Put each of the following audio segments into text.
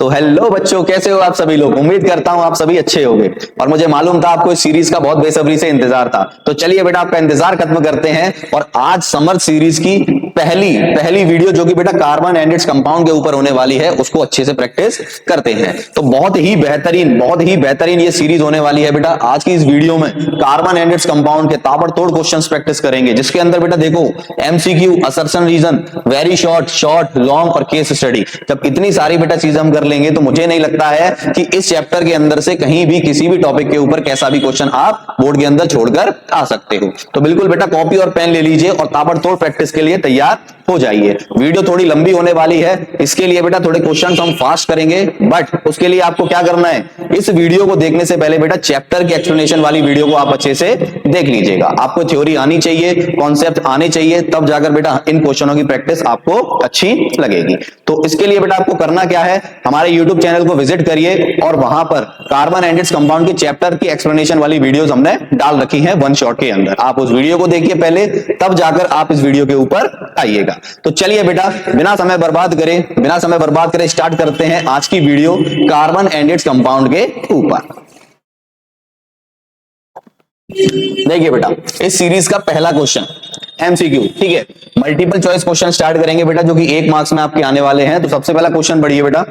तो हेलो बच्चों, कैसे हो आप सभी लोग। उम्मीद करता हूं आप सभी अच्छे होंगे और मुझे मालूम था आपको इस सीरीज का बहुत बेसब्री से इंतजार था। तो चलिए बेटा आपका इंतजार खत्म करते हैं और आज समर सीरीज की पहली पहली वीडियो जो कि बेटा कार्बन एंड इट्स कंपाउंड के ऊपर होने वाली है उसको अच्छे से प्रैक्टिस करते हैं। तो बहुत ही बेहतरीन ये सीरीज होने वाली है बेटा। आज की इस वीडियो में कार्बन एंड इट्स कंपाउंड के ताबड़तोड़ क्वेश्चंस प्रैक्टिस करेंगे, जिसके अंदर बेटा देखो MCQ, assertion reason, very short, long और केस स्टडी। जब इतनी सारी बेटा चीजें हम कर लेंगे तो मुझे नहीं लगता है कि इस चैप्टर के अंदर से कहीं भी किसी भी टॉपिक के ऊपर कैसा भी क्वेश्चन आप बोर्ड के अंदर छोड़कर आ सकते हो। तो बिल्कुल बेटा कॉपी और पेन ले लीजिए और ताबड़तोड़ प्रैक्टिस के लिए तैयार हो जाइए। वीडियो थोड़ी लंबी होने वाली है, इसके लिए बेटा थोड़े क्वेश्चंस हम फास्ट करेंगे, बट उसके लिए आपको क्या करना है, इस वीडियो को देखने से पहले बेटा चैप्टर की एक्सप्लेनेशन वाली वीडियो को आप अच्छे से देख लीजिएगा। आपको थ्योरी आनी चाहिए, कॉन्सेप्ट आने चाहिए, तब जाकर बेटा इन क्वेश्चनों की प्रैक्टिस आपको अच्छी लगेगी। तो इसके लिए बेटा आपको करना क्या है, हमारे YouTube चैनल को विजिट करिए और वहां पर कार्बन एंड इट्स कंपाउंड के चैप्टर की एक्सप्लेनेशन वाली वीडियोस हमने डाल रखी हैं वन शॉट के अंदर। आप उस वीडियो को देखिए पहले, तब जाकर आप इस वीडियो के ऊपर आइएगा। तो चलिए बेटा बिना समय बर्बाद करे स्टार्ट करते हैं आज की video carbon and its compound के ऊपर। देखिए बेटा इस सीरीज का पहला क्वेश्चन एमसीक्यू, ठीक है, मल्टीपल चॉइस क्वेश्चन स्टार्ट करेंगे बेटा जो कि 1 मार्क्स में आपके आने वाले हैं। तो सबसे पहला क्वेश्चन पढ़िए बेटा,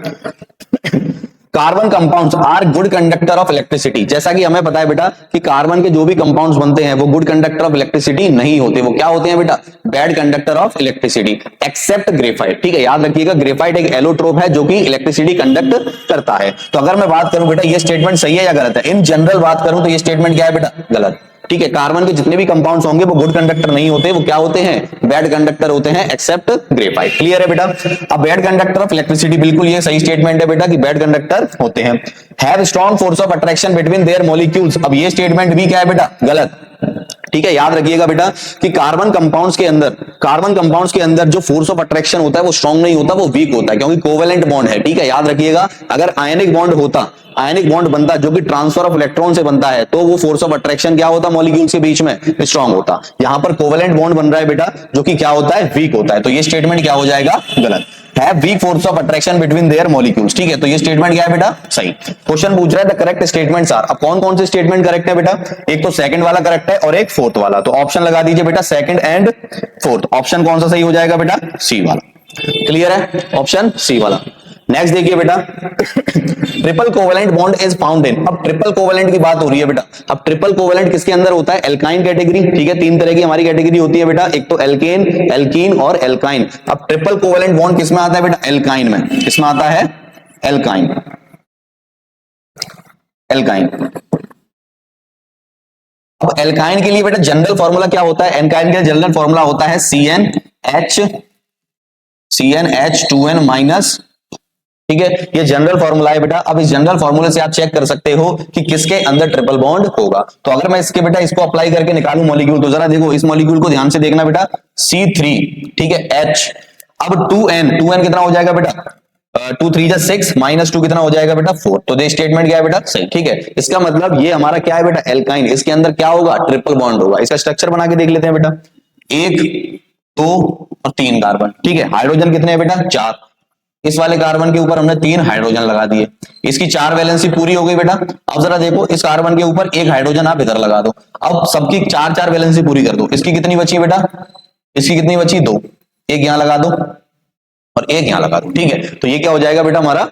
carbon compounds are good conductor of electricity. जैसा कि हमें पता है बेटा कि कार्बन के जो भी कंपाउंड्स बनते हैं वो गुड कंडक्टर ऑफ इलेक्ट्रिसिटी नहीं होते, वो क्या होते हैं बेटा, bad conductor of electricity, except graphite. ठीक है, याद रखिएगा ग्रेफाइट एक एलोट्रोप है जो कि इलेक्ट्रिसिटी कंडक्ट करता है। तो अगर मैं बात करूं बेटा ये स्टेटमेंट सही है या गलत है, इन जनरल बात करूं तो ये स्टेटमेंट क्या है बेटा, गलत। ठीक है, कार्बन के जितने भी कंपाउंड्स होंगे वो गुड कंडक्टर नहीं होते, वो क्या होते हैं, बैड कंडक्टर होते हैं, एक्सेप्ट ग्रेफाइट। क्लियर है बेटा। अब बैड कंडक्टर ऑफ इलेक्ट्रिसिटी, बिल्कुल ये सही स्टेटमेंट है बेटा कि बैड कंडक्टर होते हैं। Have strong force of attraction between their molecules, अब ये स्टेटमेंट भी क्या है बेटा, गलत। ठीक है, याद रखिएगा बेटा कि कार्बन कंपाउंड्स के अंदर जो फोर्स ऑफ अट्रैक्शन होता है वो स्ट्रॉन्ग नहीं होता, वो वीक होता है, क्योंकि कोवेलेंट बॉन्ड है। ठीक है, याद रखिएगा अगर आयनिक बॉन्ड बनता जो कि ट्रांसफर ऑफ इलेक्ट्रॉन से बनता है तो वो फोर्स ऑफ अट्रैक्शन क्या होता, मॉलिक्यूल्स के बीच में स्ट्रॉन्ग होता। यहां पर कोवेलेंट बॉन्ड बन रहा है बेटा जो कि क्या होता है, वीक होता है। तो ये स्टेटमेंट क्या हो जाएगा, गलत। Have weak force of attraction between their molecules. ठीक है, तो ये स्टेटमेंट क्या है बेटा, सही। क्वेश्चन पूछ रहा है द करेक्ट स्टेटमेंट्स आर। अब कौन कौन से स्टेटमेंट करेक्ट है बेटा, एक तो सेकंड वाला करेक्ट है और एक फोर्थ वाला। तो ऑप्शन लगा दीजिए बेटा सेकंड एंड फोर्थ। ऑप्शन कौन सा सही हो जाएगा बेटा, सी वाला। क्लियर है, ऑप्शन सी वाला। नेक्स्ट देखिए बेटा triple covalent bond is found in. अब ट्रिपल कोवेलेंट की बात हो रही है बेटा। अब ट्रिपल कोवेलेंट किसके अंदर होता है, एल्काइन कैटेगरी। ठीक है, 3 तरह की हमारी कैटेगरी होती है बेटा, एक तो एल्केन, एल्कीन और एल्काइन। अब ट्रिपल कोवेलेंट बॉन्ड किसमें आता है बेटा, एल्काइन में। किसमें आता है, एल्काइन। अब एल्काइन के लिए बेटा जनरल फॉर्मूला क्या होता है, एल्काइन के जनरल फॉर्मूला होता है CnH2n माइनस। ठीक है, ये जनरल फॉर्मूला है बेटा। अब इस जनरल फॉर्मूले से आप चेक कर सकते हो कि किसके अंदर ट्रिपल बॉन्ड होगा। तो अगर मैं इसके बेटा इसको अप्लाई करके निकालूं मॉलिक्यूल, तो जरा देखो इस मॉलिक्यूल को ध्यान से देखना बेटा, C3, ठीक है, H। अब 2n कितना हो जाएगा बेटा, 2 3 जा 6 माइनस 2 कितना हो जाएगा बेटा, 4। तो ये स्टेटमेंट क्या है बेटा, सही। ठीक है, इसका मतलब ये हमारा क्या है बेटा, एल्काइन। इसके अंदर क्या होगा, ट्रिपल बॉन्ड होगा। इसका स्ट्रक्चर बना के देख लेते हैं बेटा, 1 2 और 3 कार्बन। ठीक है, हाइड्रोजन कितने हैं बेटा, 4। इस वाले कार्बन के ऊपर हमने 3 हाइड्रोजन लगा दिए, इसकी 4 वैलेंसी पूरी हो गई बेटा। अब जरा देखो इस कार्बन के ऊपर 1 हाइड्रोजन आप इधर लगा दो। अब सबकी 4 वैलेंसी पूरी कर दो। इसकी कितनी बची बेटा, इसकी कितनी बची, 2। एक यहां लगा दो और एक यहां लगा दो। ठीक है, तो ये क्या हो जाएगा बेटा हमारा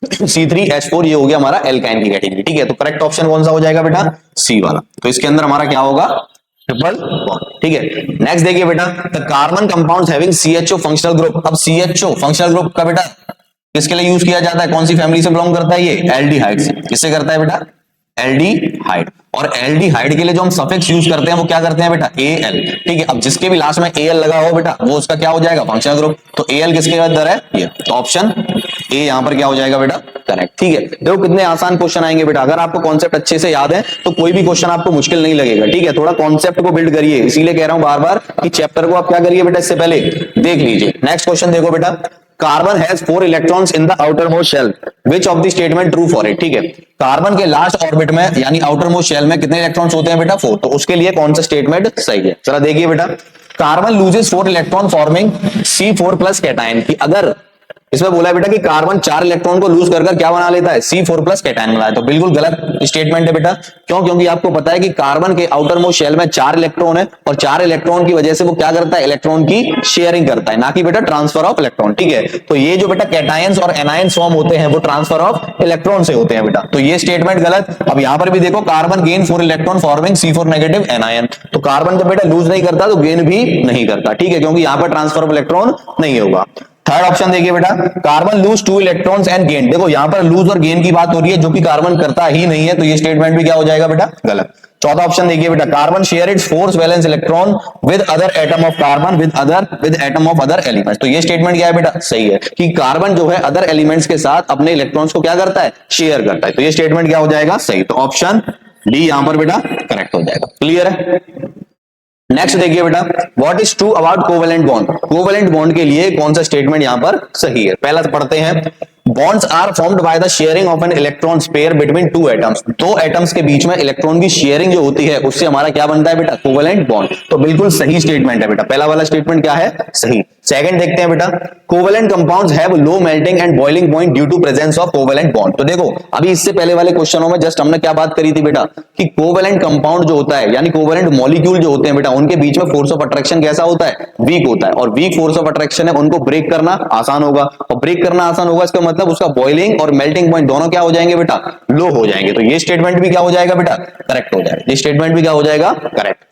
C3H4, ये हो गया हमारा एल्काइन की कैटेगरी। ठीक है, तो करेक्ट ऑप्शन कौन सा हो जाएगा बेटा, सी वाला। तो इसके अंदर हमारा क्या होगा, ट्रिपल बॉन्ड। ठीक है, नेक्स्ट देखिए बेटा the carbon compounds having CHO functional group. अब CHO फंक्शनल ग्रुप का बेटा किसके लिए यूज किया जाता है, कौन सी फैमिली से बिलोंग करता है, ये एल्डिहाइड से। किससे करता है बेटा, एल्डिहाइड। और एल्डिहाइड के लिए जो हम सफिक्स यूज करते हैं वो क्या करते हैं बेटा, Al। ठीक है, अब जिसके भी लास्ट में Al लगा हो बेटा वो उसका क्या हो जाएगा, फंक्शनल ग्रुप। तो Al किसके अंदर है, ये। तो ऑप्शन ए यहां पर क्या हो जाएगा बेटा, करेक्ट। ठीक है, देखो कितने आसान क्वेश्चन आएंगे बेटा। अगर आपको कॉन्सेप्ट अच्छे से याद है तो कोई भी क्वेश्चन आपको मुश्किल नहीं लगेगा। ठीक है, थोड़ा कॉन्सेप्ट को बिल्ड करिए, इसीलिए कह रहा हूं बार बार कि चैप्टर को आप क्या करिए बेटा, इससे पहले देख लीजिए। नेक्स्ट क्वेश्चन देखो बेटा, carbon has 4 electrons in the outermost shell, which of the statement true for it. ठीक है, कार्बन के लास्ट ऑर्बिट में यानी आउटर मोस्ट शेल में कितने इलेक्ट्रॉन्स होते हैं बेटा, 4। तो उसके लिए कौन सा स्टेटमेंट सही है, जरा देखिए बेटा। Carbon loses 4 electron forming C4 plus cation की। अगर इसमें बोला है बेटा कि कार्बन 4 इलेक्ट्रॉन को लूज कर क्या बना लेता है, C4 प्लस कैटायन बनाता है। तो बिल्कुल गलत स्टेटमेंट है बेटा। क्यों? क्योंकि आपको पता है कि कार्बन के आउटर मोस्ट शेल में 4 इलेक्ट्रॉन है और 4 इलेक्ट्रॉन की वजह से वो क्या करता है, इलेक्ट्रॉन की शेयरिंग करता है, ना कि बेटा ट्रांसफर ऑफ इलेक्ट्रॉन। ठीक है, तो ये जो बेटा कैटायंस और एनायंस फॉर्म होते हैं वो ट्रांसफर ऑफ इलेक्ट्रॉन से होते हैं बेटा। तो ये स्टेटमेंट गलत। अब यहां पर भी देखो, carbon gain 4 electron forming C4 negative anion. तो कार्बन जब बेटा लूज नहीं करता तो गेन भी नहीं करता। ठीक है, क्योंकि यहां पर ट्रांसफर ऑफ इलेक्ट्रॉन नहीं होगा। थर्ड ऑप्शन देखिए बेटा, carbon lose 2 electrons and gain. देखो यहां पर लूज और गेन की बात हो रही है, जो कि कार्बन करता ही नहीं है, तो ये स्टेटमेंट भी क्या हो जाएगा बेटा, गलत। चौथा ऑप्शन देखिए बेटा, carbon share its 4 valence electron with other atom of carbon with atom of other elements. तो ये स्टेटमेंट क्या है बेटा, सही है कि कार्बन जो है अदर एलिमेंट्स के साथ अपने इलेक्ट्रॉन्स को क्या करता है, शेयर करता है। तो ये स्टेटमेंट क्या हो जाएगा, सही। तो ऑप्शन डी यहां पर बेटा करेक्ट हो जाएगा। क्लियर है। नेक्स्ट देखिए बेटा, what is true about covalent bond. Covalent bond के लिए कौन सा स्टेटमेंट यहां पर सही है। पहला पढ़ते हैं, bonds are formed by the sharing of an electron pair between two atoms. दो एटम्स के बीच में इलेक्ट्रॉन की शेयरिंग जो होती है उससे हमारा क्या बनता है बेटा, कोवेलेंट बॉन्ड। तो बिल्कुल सही स्टेटमेंट है बेटा, पहला वाला स्टेटमेंट क्या है, सही। सेकंड देखते हैं बेटा, covalent compounds have low melting and boiling point due to presence of covalent bond. तो देखो अभी इससे पहले वाले क्वेश्चनों में जस्ट हमने क्या बात करी थी बेटा, कि कोवेलेंट कंपाउंड जो होता है यानी कोवेलेंट मॉलिक्यूल जो होते हैं बेटा, उनके बीच में फोर्स ऑफ अट्रैक्शन कैसा होता है, वीक होता है। और वीक फोर्स ऑफ अट्रैक्शन है, उनको ब्रेक करना आसान होगा, और ब्रेक करना आसान होगा इसका मतलब उसका बॉइलिंग और मेल्टिंग पॉइंट दोनों क्या हो जाएंगे बेटा, लो हो जाएंगे। तो ये स्टेटमेंट भी क्या हो जाएगा बेटा, करेक्ट हो जाएगा। ये स्टेटमेंट भी क्या हो जाएगा, correct.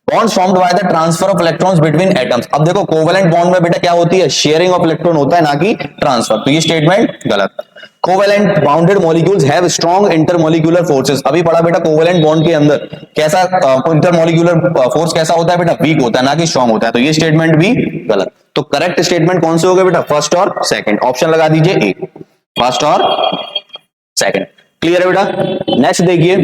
Bonds formed by the transfer of electrons between atoms. अब देखो कोवेलेंट बॉन्ड में बेटा क्या होती है, शेयरिंग ऑफ इलेक्ट्रॉन होता है, ना कि ट्रांसफर। तो ये स्टेटमेंट गलत। Covalent bounded molecules have strong intermolecular forces. अभी पढ़ा बेटा कोवेलेंट बॉन्ड के अंदर कैसा इंटरमॉलिक्यूलर फोर्स कैसा होता है बेटा, वीक होता है, ना कि स्ट्रॉन्ग होता है। तो ये स्टेटमेंट भी गलत। तो करेक्ट स्टेटमेंट कौन से हो गए बेटा, फर्स्ट और सेकंड। ऑप्शन लगा दीजिए ए, फर्स्ट और सेकंड। क्लियर है बेटा। नेक्स्ट देखिए,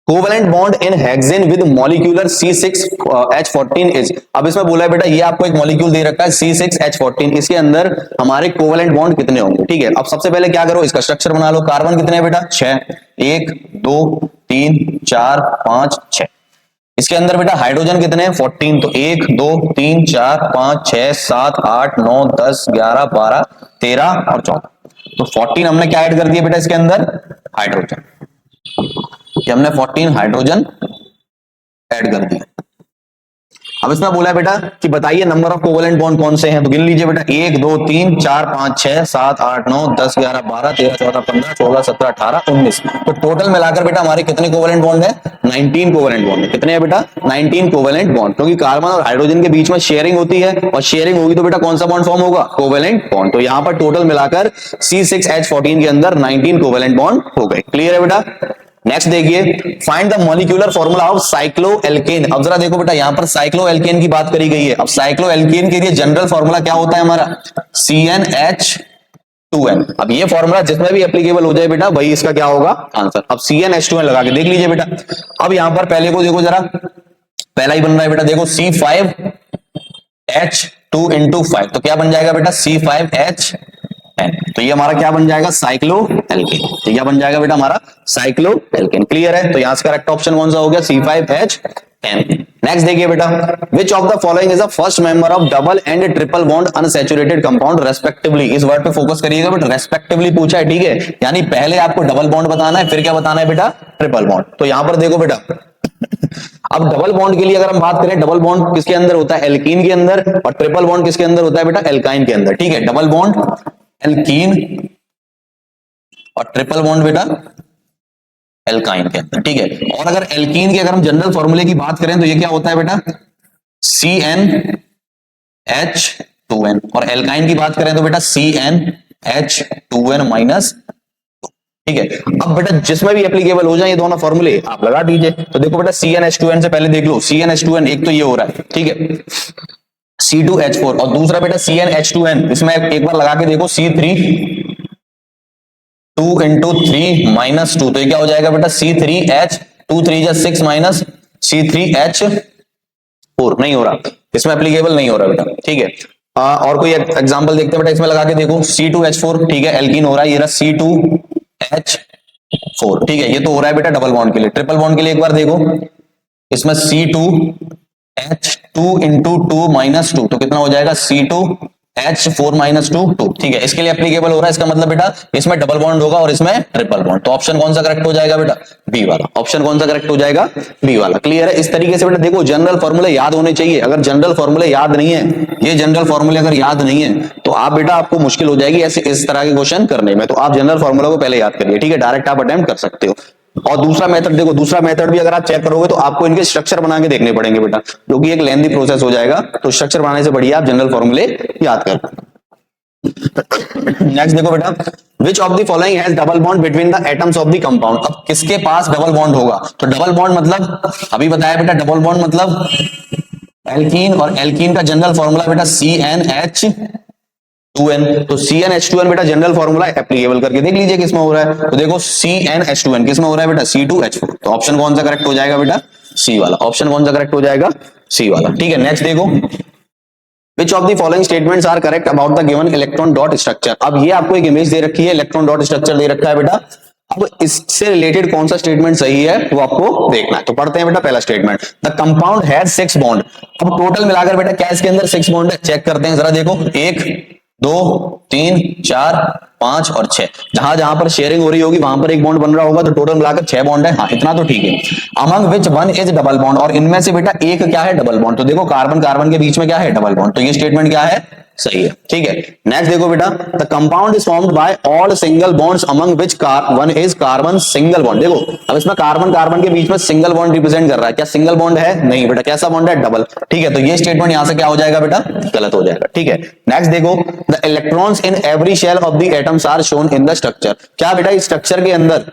covalent bond in hexane with molecular C6H14 is. अब इसमें बोला है बेटा, ये आपको एक मॉलिक्यूल दे रखा है C6H14, इसके अंदर हमारे कोवेलेंट बॉन्ड कितने होंगे। ठीक है, अब सबसे पहले क्या करो, इसका स्ट्रक्चर बना लो। कार्बन कितने हैं बेटा, 6, 1 2 3 4 5 6। इसके अंदर बेटा हाइड्रोजन कितने हैं, 14। तो 1 2 3 4 5 6 7 8 9 10 11 12 13 और 14। तो 14 हमने क्या ऐड कर दिया बेटा इसके अंदर, हाइड्रोजन। कि हमने 14 हाइड्रोजन ऐड कर दिया। अब इसमें बोला है बेटा कि बताइए नंबर ऑफ कोवेलेंट बॉन्ड कौन से हैं। तो गिन लीजिए बेटा, 1 2 3 4 5 6 7 8 9 10 11 12 13 14 15 16 17 18 19। तो टोटल मिलाकर बेटा हमारे कितने कोवेलेंट बॉन्ड है, 19 कोवेलेंट बॉन्ड है। कितने हैं बेटा, 19 कोवेलेंट बॉन्ड। क्योंकि कार्बन और हाइड्रोजन के बीच में शेयरिंग होती है, और शेयरिंग होगी तो बेटा कौन सा बॉन्ड फॉर्म होगा, कोवेलेंट बॉन्ड। तो यहां पर टोटल मिलाकर C6H14 के अंदर 19 कोवेलेंट बॉन्ड हो गए। क्लियर है बेटा। नेक्स्ट देखिए, find the molecular formula of cycloalkane. अब जरा देखो बेटा, यहां पर साइक्लोएल्केन की बात करी गई है। अब साइक्लोएल्केन के लिए जनरल फॉर्मूला क्या होता है हमारा, CnH2n। अब ये फॉर्मूला जिसमें भी एप्लीकेबल हो जाए बेटा, वही इसका क्या होगा, आंसर। अब CnH2n लगा के देख लीजिए बेटा। अब यहां पर पहले को देखो जरा, पहला ही बन रहा है बेटा, देखो C5H2 into 5। तो क्या बन जाएगा बेटा, C5H। तो ये हमारा क्या बन जाएगा, साइक्लोएल्केन। तो क्या बन जाएगा बेटा हमारा, साइक्लोएल्केन। क्लियर है। तो यहां से करेक्ट ऑप्शन कौन सा हो गया, C5H10। नेक्स्ट देखिए बेटा, which of the following is the first member of double and triple bond unsaturated compound respectively. इस वर्ड पे फोकस करिएगा बेटा, रेस्पेक्टिवली पूछा है। ठीक है, यानी पहले आपको डबल बॉन्ड बताना है, फिर क्या बताना है बेटा, ट्रिपल बॉन्ड। तो यहां पर देखो बेटा, अब डबल बॉन्ड के लिए अगर हम बात करें, डबल बॉन्ड किसके अंदर होता है, एल्कीन के अंदर, और ट्रिपल बॉन्ड किसके अंदर होता है बेटा, एल्काइन के अंदर। ठीक है, डबल बॉन्ड एल्कीन और ट्रिपल बॉन्ड बेटा एल्काइन के अंदर। ठीक है, और अगर एल्कीन के अगर हम जनरल फॉर्मूले की बात करें तो ये क्या होता है बेटा, CnH2n। और एल्काइन की बात करें तो बेटा CnH2n माइनस। ठीक है, अब बेटा जिसमें भी एप्लीकेबल हो जाए ये दोनों फॉर्मूले आप लगा दीजिए। तो देखो बेटा, CnH2n से पहले देख लो, CnH2n एक तो ये हो रहा है, ठीक है, C2H4, और दूसरा बेटा CnH2n, इसमें एक बार लगा के देखो, C3 2 into 3 minus 2। तो ये क्या हो जाएगा बेटा, C3H 2 3 6 माइनस C3H4। नहीं हो रहा, इसमें एप्लीकेबल नहीं हो रहा बेटा। ठीक है, और कोई एग्जांपल देखते हैं बेटा, इसमें लगा के देखो, C2H4, ठीक है, एल्कीन हो रहा है, ये रहा C2H4। ठीक है, ये तो हो रहा है बेटा डबल बॉन्ड के लिए। ट्रिपल बॉन्ड के लिए एक बार देखो, इसमें C2H2 into 2 minus 2। तो कितना हो जाएगा, C2 H4 - 2 2, ठीक है, इसके लिए एप्लीकेबल हो रहा है। इसका मतलब बेटा इसमें डबल बॉन्ड होगा और इसमें ट्रिपल बॉन्ड, तो ऑप्शन कौन सा करेक्ट हो जाएगा बेटा? बी वाला। ऑप्शन कौन सा करेक्ट हो जाएगा? बी वाला। क्लियर है? इस तरीके से बेटा देखो जनरल फॉर्मूले याद होने चाहिए। अगर जनरल फॉर्मूले याद नहीं है, ये जनरल फॉर्मूले अगर याद नहीं है तो आप बेटा आपको मुश्किल हो जाएगी ऐसे इस तरह के क्वेश्चन करने में। तो आप जनरल फॉर्मूला को पहले याद करिए, ठीक है, डायरेक्ट आप अटेम्प्ट कर सकते हो। और दूसरा मेथड देखो, दूसरा मेथड भी अगर आप चेक करोगे तो आपको इनके स्ट्रक्चर बना के देखने पड़ेंगे बेटा, जो कि एक लेंथी प्रोसेस हो जाएगा। तो स्ट्रक्चर बनाने से बढ़िया आप जनरल फॉर्मूले याद कर। नेक्स्ट देखो बेटा, which of the following has double bond between the atoms of the compound. अब किसके पास डबल बॉन्ड होगा? तो डबल बॉन्ड मतलब अभी बताया बेटा, डबल बॉन्ड मतलब एल्कीन, और एल्कीन का जनरल फॉर्मूला बेटा CnH2n। तो CnH2n बेटा जनरल फॉर्मूला एप्लीकेबल करके देख लीजिए किसमें हो रहा है। तो देखो CnH2n किसमें हो रहा है बेटा? C2H4। तो ऑप्शन कौन सा करेक्ट हो जाएगा बेटा? सी वाला। ऑप्शन कौन सा करेक्ट हो जाएगा? सी वाला। ठीक है, नेक्स्ट देखो, Which of the following statements are correct about the given electron dot structure। अब ये आपको एक इमेज दे रखी है, इलेक्ट्रॉन डॉट स्ट्रक्चर दे रखा है बेटा। अब इससे रिलेटेड कौन सा स्टेटमेंट सही है वो आपको देखना है। तो पढ़ते हैं बेटा पहला statement, the compound has 6 bond. अब टोटल मिलाकर बेटा क्या इसके अंदर 6 बॉन्ड है? चेक करते हैं जरा, देखो 1 2 3 4 5 और 6, जहां जहां पर शेयरिंग हो रही होगी वहां पर एक बॉन्ड बन रहा होगा, तो टोटल मिलाकर 6 बॉन्ड है। हाँ, इतना तो ठीक है। Among which one is double bond, और इनमें से बेटा एक क्या है? Double bond. तो देखो कार्बन कार्बन के बीच में क्या है? Double bond. तो ये स्टेटमेंट क्या है? सही है। ठीक है, नेक्स्ट देखो बेटा, the compound is formed by all single bonds among which one is carbon single bond. देखो अब इसमें कार्बन कार्बन के बीच में सिंगल बॉन्ड रिप्रेजेंट कर रहा है, क्या सिंगल बॉन्ड है? नहीं बेटा, कैसा बॉन्ड है? डबल। ठीक है, तो ये स्टेटमेंट यहां से क्या हो जाएगा बेटा? गलत हो जाएगा। ठीक है, नेक्स्ट देखो, the electrons in every shell of the atoms are shown in the structure. क्या बेटा इस स्ट्रक्चर के अंदर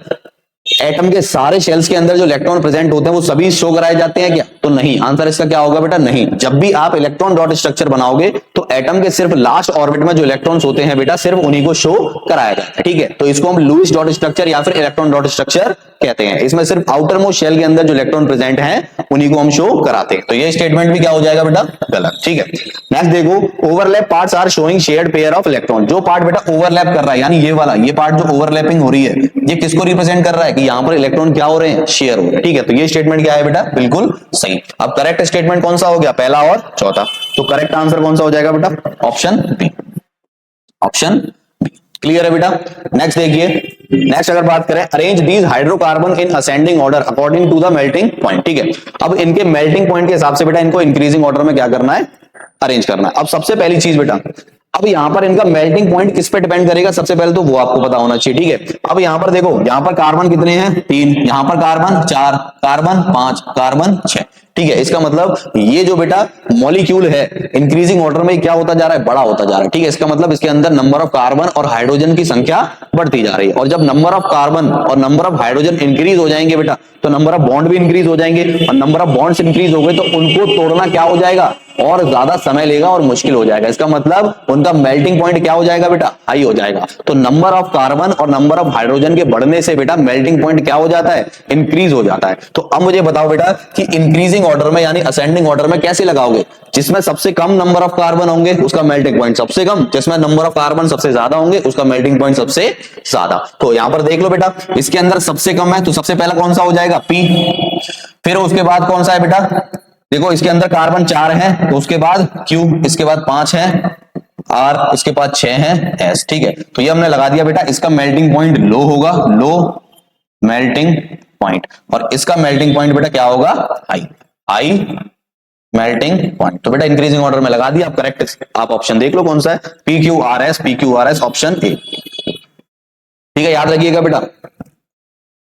एटम के सारे शेल्स के अंदर जो इलेक्ट्रॉन प्रेजेंट होते हैं वो सभी शो कराए जाते हैं क्या? तो नहीं। आंसर इसका क्या होगा बेटा? नहीं। जब भी आप इलेक्ट्रॉन डॉट स्ट्रक्चर बनाओगे तो एटम के सिर्फ लास्ट ऑर्बिट में जो इलेक्ट्रॉन्स होते हैं बेटा सिर्फ उन्हीं को शो कराया जाता है। ठीक है, तो इसको हम लुईस डॉट स्ट्रक्चर या फिर इलेक्ट्रॉन डॉट स्ट्रक्चर कहते हैं। इसमें सिर्फ आउटर मोस्ट शेल के अंदर जो इलेक्ट्रॉन प्रेजेंट हैं उन्हीं को हम शो कराते हैं। तो ये स्टेटमेंट भी क्या हो जाएगा बेटा? गलत। ठीक है, नेक्स्ट देखो, overlap parts are showing shared pair of electron. जो पार्ट बेटा ओवरलैप कर रहा है, यानी ये वाला, ये पार्ट जो ओवरलैपिंग हो रही है, ये किसको रिप्रेजेंट कर रहा है? कि यहां पर इलेक्ट्रॉन क्या हो रहे हैं? शेयर हो रहे हैं। ठीक है, तो ये स्टेटमेंट क्या है बेटा? बिल्कुल सही। अब करेक्ट स्टेटमेंट कौन सा हो गया? पहला और चौथा। तो करेक्ट आंसर कौन सा हो जाएगा बेटा? Option B. Option B. Clear है बेटा? नेक्स्ट देखिए, नेक्स्ट अगर बात करें, arrange these hydrocarbon in ascending order according to the melting point. ठीक है, अब इनके मेल्टिंग पॉइंट के हिसाब से बेटा इनको इंक्रीजिंग ऑर्डर में क्या करना है? अरेंज करना है। अब सबसे पहली चीज बेटा, अब यहां पर इनका मेल्टिंग पॉइंट किस पे डिपेंड करेगा? सबसे पहले तो वो आपको पता होना चाहिए। ठीक है, अब यहां पर देखो, यहां पर कार्बन कितने हैं? 3, यहां पर कार्बन 4, कार्बन 5, कार्बन 6। ठीक है, इसका मतलब ये जो बेटा मॉलिक्यूल है इंक्रीजिंग ऑर्डर में क्या होता जा रहा है? बड़ा होता जा रहा है। ठीक है, इसका मतलब इसके अंदर नंबर ऑफ कार्बन और हाइड्रोजन की संख्या बढ़ती जा रही है। और जब नंबर ऑफ कार्बन और नंबर ऑफ हाइड्रोजन इंक्रीज हो जाएंगे बेटा तो नंबर ऑफ बॉन्ड भी इंक्रीज हो जाएंगे, और नंबर ऑफ बॉन्ड्स इंक्रीज हो गए तो उनको तोड़ना क्या हो जाएगा? और ज्यादा समय लेगा और मुश्किल हो जाएगा। इसका मतलब उनका मेल्टिंग पॉइंट क्या हो जाएगा बेटा? हाई हो जाएगा। तो नंबर ऑफ कार्बन और नंबर ऑफ हाइड्रोजन के बढ़ने से बेटा मेल्टिंग पॉइंट क्या हो जाता है? इंक्रीज हो जाता है। तो अब मुझे बताओ बेटा कि इंक्रीजिंग ऑर्डर में यानी असेंडिंग ऑर्डर में कैसे लगाओगे? जिसमें सबसे कम नंबर ऑफ कार्बन होंगे उसका मेल्टिंग पॉइंट सबसे कम, जिसमें नंबर ऑफ कार्बन सबसे ज्यादा होंगे उसका मेल्टिंग पॉइंट सबसे ज्यादा। तो यहां पर देख लो बेटा, इसके अंदर सबसे कम है तो सबसे पहला कौन सा हो जाएगा? पी। फिर उसके बाद कौन सा है बेटा? देखो इसके अंदर कार्बन 4 है तो उसके बाद क्यू, इसके बाद 5 है आर, इसके बाद 6 है एस। ठीक है, तो ये हमने लगा दिया बेटा। इसका मेल्टिंग पॉइंट लो होगा, लो मेल्टिंग पॉइंट, और इसका मेल्टिंग पॉइंट बेटा क्या होगा? High, high melting point. तो बेटा इंक्रीजिंग ऑर्डर में लगा दिया। आप करेक्ट आप ऑप्शन देख लो कौन सा है? P Q R S, P Q R S, option A. ठीक है, याद रखिएगा बेटा।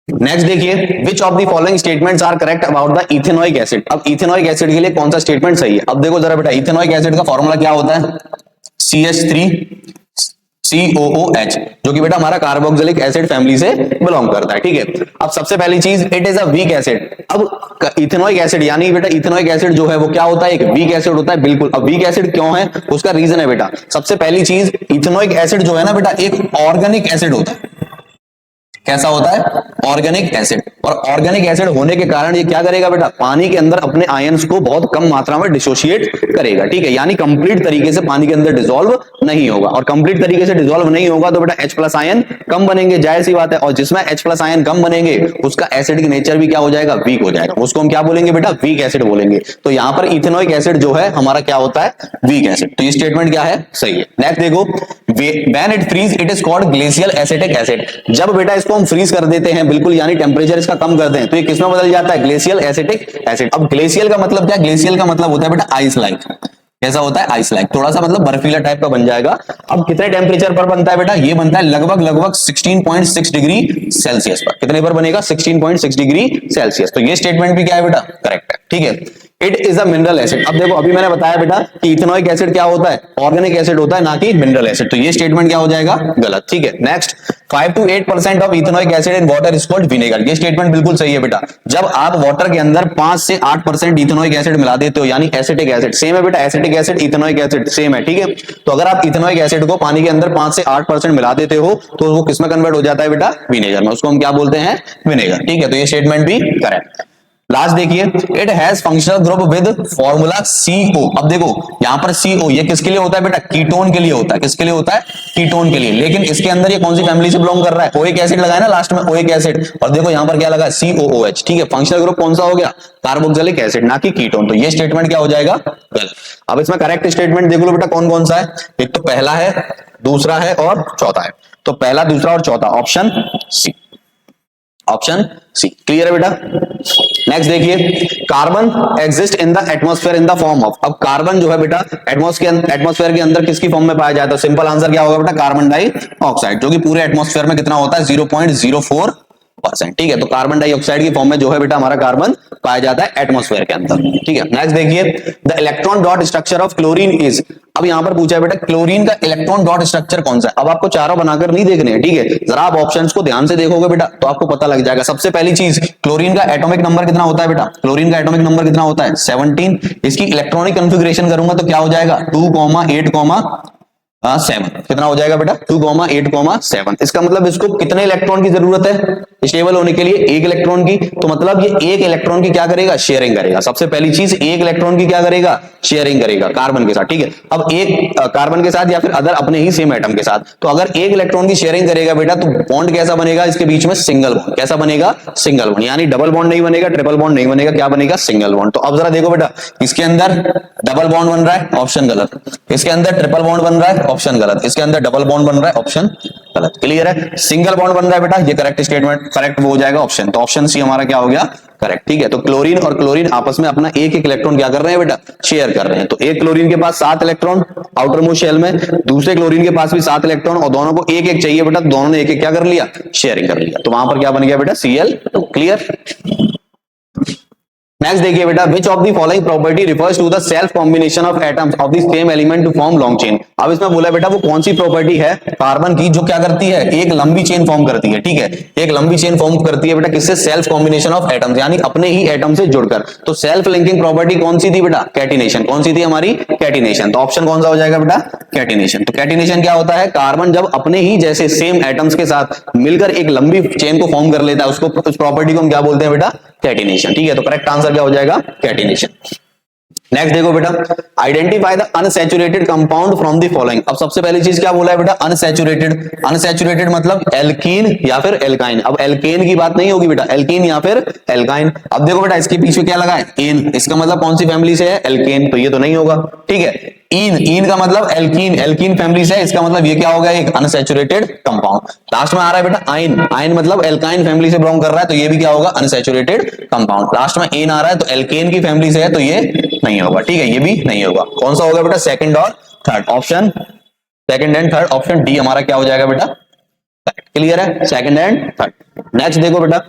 नेक्स्ट देखिए, which of the following statements are correct about the ethanoic acid. अब इथेनॉइक एसिड के लिए कौन सा स्टेटमेंट सही है? अब देखो जरा बेटा, इथेनॉइक एसिड का फॉर्मूला क्या होता है? CH3COOH, जो कि बेटा हमारा कार्बोक्सिलिक एसिड फैमिली से बिलोंग करता है। ठीक है, अब सबसे पहली चीज, it is a weak acid. अब इथेनॉइक एसिड यानी बेटा इथेनॉइक एसिड जो है वो क्या होता है? एक वीक एसिड होता है। बिल्कुल। अब वीक एसिड क्यों है? उसका रीजन है बेटा, सबसे पहली चीज इथेनॉइक एसिड जो है ना बेटा एक ऑर्गेनिक एसिड होता है। कैसा होता है? ऑर्गेनिक एसिड, और ऑर्गेनिक एसिड होने के कारण ये क्या करेगा बेटा, पानी के अंदर अपने आयंस को बहुत कम मात्रा में डिसोशिएट करेगा, ठीक है, यानी कंप्लीट तरीके से पानी के अंदर डिसॉल्व नहीं होगा, और कंप्लीट तरीके से डिसॉल्व नहीं होगा तो बेटा H प्लस आयन कम बनेंगे, जाहिर सी बात है, और जिसमें H प्लस आयन कम बनेंगे उसका एसिड की नेचर भी क्या हो जाएगा, वीक हो जाएगा, उसको हम क्या बोलेंगे बेटा, वीक एसिड बोलेंगे। तो यहां पर इथेनोइक एसिड जो है हमारा क्या होता है, वीक एसिड। तो ये स्टेटमेंट क्या है, सही है। नेक्स्ट देखो, when it freeze it is called glacial acetic acid. जब बेटा इसको हम फ्रीज कर देते हैं बिल्कुल, यानी टेम्परेचर इसका कम कर दें, तो ये किसमें बदल जाता है, ग्लेशियल एसिटिक एसिड। अब ग्लेशियल का मतलब क्या, ग्लेशियल का मतलब होता है बेटा आइस लाइक, कैसा होता है, आइस लाइक, थोड़ा सा मतलब बर्फीला टाइप का बन जाएगा। अब कितने टेम्परेचर पर बनता है बेटा, ये बनता है लगभग 16.6 डिग्री सेल्सियस पर। कितने पर बनेगा, 16.6 डिग्री सेल्सियस। तो ये स्टेटमेंट भी क्या है बेटा, करेक्ट है, ठीक है। It is a mineral acid. अब देखो अभी मैंने बताया बेटा कि इथेनोइक एसिड क्या होता है, ऑर्गेनिक एसिड होता है, ना कि मिनरल एसिड। तो ये स्टेटमेंट क्या हो जाएगा, गलत, ठीक है। Next, 5 to 8% of ethanoic acid in water is called vinegar. ये स्टेटमेंट बिल्कुल सही है बेटा। जब आप वाटर के अंदर 5 से 8% इथेनोइक एसिड मिला देते हो, यानी एसिटिक एसिड, सेम है बेटा, acetic acid ethanoic acid same है, ठीक है। तो अगर आप इथेनोइक एसिड को पानी के अंदर 5 से 8% मिला देते हो तो वो किसमें कन्वर्ट हो जाता है बेटा, विनेगर में, उसको हम क्या बोलते हैं, विनेगर, ठीक है। तो ये स्टेटमेंट भी करेक्ट। लास्ट देखिए, it has functional group with formula CO। अब देखो यहां पर CO ये किसके लिए होता है बेटा, कीटोन के लिए होता है। किसके लिए होता है, कीटोन के लिए। लेकिन इसके अंदर ये कौन सी फैमिली से बिलोंग कर रहा है, ओइक एसिड लगाया ना लास्ट में, ओइक एसिड, और देखो यहां पर क्या लगा है, COOH, ठीक है। फंक्शनल ग्रुप कौन सा हो गया, कार्बोक्सिलिक एसिड, ना कि कीटोन। तो ये स्टेटमेंट क्या हो जाएगा, गलत। अब इसमें करेक्ट स्टेटमेंट देख लो बेटा कौन कौन सा है। एक तो पहला है, दूसरा है और चौथा है। तो पहला, दूसरा और चौथा, option C, option C, clear है बेटा। नेक्स्ट देखिए, carbon exist in the atmosphere in the form of. अब कार्बन जो है बेटा एटमॉस्फेयर के अंदर किसकी फॉर्म में पाया जाता है, सिंपल आंसर क्या होगा बेटा, कार्बन डाइऑक्साइड, जो कि पूरे एटमॉस्फेयर में कितना होता है, 0.04%, ठीक है। तो कार्बन डाइऑक्साइड की फॉर्म में जो है बेटा हमारा कार्बन पाया जाता है एटमॉस्फेयर के अंदर, ठीक है। नेक्स्ट देखिए, the electron dot structure of chlorine is. अब यहां पर पूछा है बेटा क्लोरीन का इलेक्ट्रॉन डॉट स्ट्रक्चर कौन सा है। अब आपको चारों बनाकर नहीं देखने हैं, ठीक है, जरा आप ऑप्शंस को ध्यान से देखोगे बेटा तो आपको पता लग जाएगा। सबसे पहली चीज, क्लोरीन का एटॉमिक नंबर कितना होता है बेटा, क्लोरीन का एटॉमिक नंबर कितना होता है, 17। इसकी इलेक्ट्रॉनिक कॉन्फ़िगरेशन करूंगा तो क्या हो जाएगा, 2,8,7। कितना हो जाएगा बेटा, 2,8,7। इसका मतलब इसको कितने इलेक्ट्रॉन की जरूरत है स्टेबल होने के लिए, एक इलेक्ट्रॉन की। तो मतलब ये एक इलेक्ट्रॉन की क्या करेगा, शेयरिंग करेगा। सबसे पहली चीज, एक इलेक्ट्रॉन की क्या करेगा, शेयरिंग करेगा कार्बन के साथ, ठीक है। अब एक कार्बन के साथ या फिर अदर अपने ही सेम एटम के साथ, तो अगर एक इलेक्ट्रॉन की शेयरिंग करेगा बेटा तो बॉन्ड कैसा बनेगा इसके बीच में, सिंगल बॉन्ड। कैसा बनेगा, सिंगल बॉन्ड, यानी डबल बॉन्ड नहीं बनेगा, ट्रिपल बॉन्ड नहीं बनेगा, क्या बनेगा, सिंगल बॉन्ड। तो अब जरा देखो बेटा, इसके अंदर डबल बॉन्ड बन रहा है, ऑप्शन गलत। इसके अंदर ट्रिपल बॉन्ड बन रहा है, ऑप्शन गलत। इसके अंदर डबल बॉन्ड बन रहा है, ऑप्शन गलत। क्लियर है, सिंगल बॉन्ड बन रहा है बेटा, ये करेक्ट स्टेटमेंट, करेक्ट वो हो जाएगा ऑप्शन। तो ऑप्शन सी हमारा क्या हो गया, करेक्ट, ठीक है। तो क्लोरीन और क्लोरीन आपस में अपना एक एक इलेक्ट्रॉन क्या कर रहे हैं बेटा, शेयर कर रहे हैं। तो एक क्लोरीन के पास 7 इलेक्ट्रॉन आउटर मोस्ट शेल में, दूसरे क्लोरीन के पास भी 7 इलेक्ट्रॉन, और दोनों को एक एक चाहिए बेटा, दोनों ने एक एक क्या कर लिया, शेयरिंग कर लिया। तो वहां पर क्या बन गया बेटा, Cl2। क्लियर। नेक्स्ट देखिए बेटा, which of the following property refers to the self combination of atoms of the same element to form long chain. अब इसमें बोला बेटा वो कौन सी प्रॉपर्टी है कार्बन की जो क्या करती है, एक लंबी चेन फॉर्म करती है, ठीक है। एक लंबी चेन फॉर्म करती है बेटा किससे, सेल्फ कॉम्बिनेशन ऑफ एटम्स, यानी अपने ही एटम से जुड़कर। तो सेल्फ लिंकिंग प्रॉपर्टी कौन सी थी बेटा, कैटिनेशन। कौन सी थी हमारी, कैटिनेशन। तो ऑप्शन कौन सा हो जाएगा बेटा, कैटिनेशन। तो कैटिनेशन क्या होता है, कार्बन जब अपने ही जैसे सेम एटम्स के साथ मिलकर एक लंबी चेन को फॉर्म कर लेता है, उसको उस प्रॉपर्टी को हम क्या बोलते हैं बेटा, कैटिनेशन, ठीक है। तो करेक्ट आंसर क्या हो जाएगा, कैटिनेशन। नेक्स्ट देखो बेटा, identify the unsaturated compound from the following. अब सबसे पहली चीज क्या बोला है बेटा, अनसैचुरेटेड। अनसैचुरेटेड मतलब एल्कीन या फिर एल्काइन। अब एल्केन की बात नहीं होगी बेटा, एल्कीन या फिर एल्काइन। अब देखो बेटा इसके पीछे क्या लगा है, एन, इसका मतलब कौन सी फैमिली से है, एल्केन, तो ये तो नहीं होगा, ठीक है। इन का मतलब एल्कीन, एल्कीन फैमिली से है, इसका मतलब ये क्या होगा, एक अनसैचुरेटेड कंपाउंड। लास्ट में आ रहा है बेटा आइन, आइन मतलब एल्काइन फैमिली से बिलोंग कर रहा है, तो ये भी क्या होगा, अनसैचुरेटेड कंपाउंड। लास्ट में एन आ रहा है तो एल्केन की फैमिली से है, तो ये नहीं होगा, ठीक है, ये भी नहीं होगा। कौन सा होगा बेटा, सेकंड और third option, second and third, option D हमारा क्या हो जाएगा बेटा, क्लियर है, सेकंड एंड थर्ड। नेक्स्ट देखो बेटा,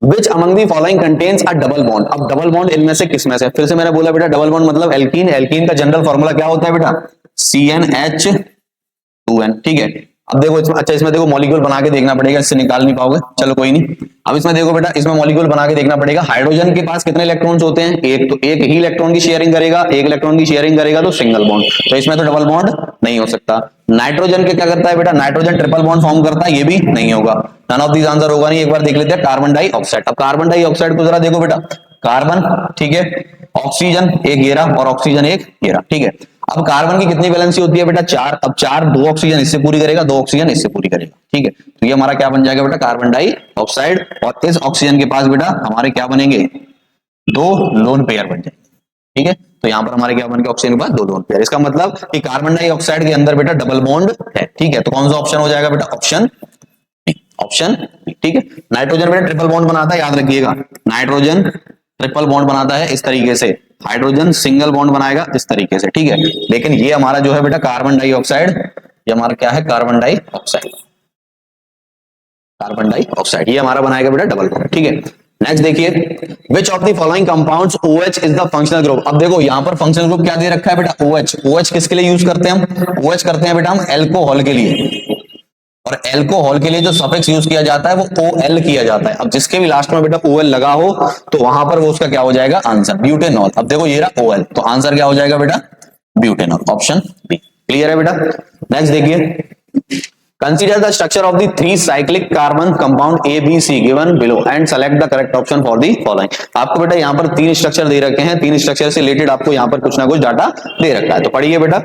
Which among the following contains a double bond। अब डबल बॉन्ड इनमें से किसमें से, फिर से मैंने बोला बेटा डबल बॉन्ड मतलब एल्कीन, एल्कीन का जनरल फॉर्मूला क्या होता है बेटा, CnH2n, ठीक है। अब देखो इसमें, अच्छा इसमें देखो मॉलिक्यूल बना के देखना पड़ेगा, इससे निकाल नहीं पाओगे, चलो कोई नहीं। अब इसमें देखो बेटा, इसमें मॉलिक्यूल बना के देखना पड़ेगा। हाइड्रोजन के पास कितने इलेक्ट्रॉन्स होते हैं? एक, तो एक ही इलेक्ट्रॉन की शेयरिंग करेगा, एक इलेक्ट्रॉन की शेयरिंग करेगा तो सिंगल बॉन्ड, तो इसमें तो डबल बॉन्ड नहीं हो सकता। नाइट्रोजन के क्या करता है बेटा? नाइट्रोजन ट्रिपल बॉन्ड फॉर्म करता है, ये भी नहीं होगा। नन ऑफ दीज आंसर होगा नहीं। एक बार देख लेते हैं कार्बन डाइऑक्साइड। अब कार्बन डाइऑक्साइड को जरा देखो बेटा, कार्बन, ठीक है, ऑक्सीजन एक घेरा और ऑक्सीजन एक घेरा, ठीक है। अब कार्बन की कितनी वैलेंसी होती है बेटा? 4। अब 4, 2 ऑक्सीजन इससे पूरी करेगा, 2 ऑक्सीजन इससे पूरी करेगा, ठीक है। तो ये हमारा क्या बन जाएगा बेटा? Carbon dioxide. और इस ऑक्सीजन के पास बेटा हमारे क्या बनेंगे? 2 लोन पेयर बन जाएंगे, ठीक है। तो यहां पर हमारे क्या बन गया? ऑक्सीजन के पास 2 लोन पेयर। इसका मतलब कि कार्बन डाइऑक्साइड के अंदर बेटा डबल बॉन्ड है, ठीक है। तो कौन सा ऑप्शन हो जाएगा बेटा? ऑप्शन, ठीक है। नाइट्रोजन बेटा ट्रिपल बॉन्ड बनाता है, याद रखिएगा, नाइट्रोजन ट्रिपल बॉन्ड बनाता है इस तरीके से, हाइड्रोजन सिंगल बॉन्ड बनाएगा इस तरीके से, ठीक है। लेकिन ये हमारा जो है बेटा कार्बन डाइऑक्साइड, ये हमारा क्या है? कार्बन डाइऑक्साइड, कार्बन डाइऑक्साइड ये हमारा बनाएगा बेटा डबल बॉन्ड, ठीक है। नेक्स्ट देखिए, which of the following compounds OH is the functional group. अब देखो यहां पर फंक्शनल ग्रुप क्या दे रखा है बेटा? OH। OH किसके लिए यूज करते हैं हम? OH करते हैं बेटा हम एल्कोहल के लिए, और एल्कोहल के लिए जो सफिक्स यूज किया जाता है वो OL किया जाता है। अब जिसके भी लास्ट में बेटा OL लगा हो तो वहां पर वो उसका क्या हो जाएगा? Answer butanol. अब देखो ये रहा OL, तो आंसर क्या हो जाएगा बेटा? Butanol, option B. क्लियर है बेटा? नेक्स्ट देखिए, consider the structure of the 3 cyclic carbon compound ABC given below and select the correct option for the following. आपको बेटा यहाँ पर 3 स्ट्रक्चर दे रखे हैं, 3 स्ट्रक्चर से रिलेटेड आपको यहाँ पर कुछ ना कुछ डाटा दे रखा है, तो पढ़िए बेटा।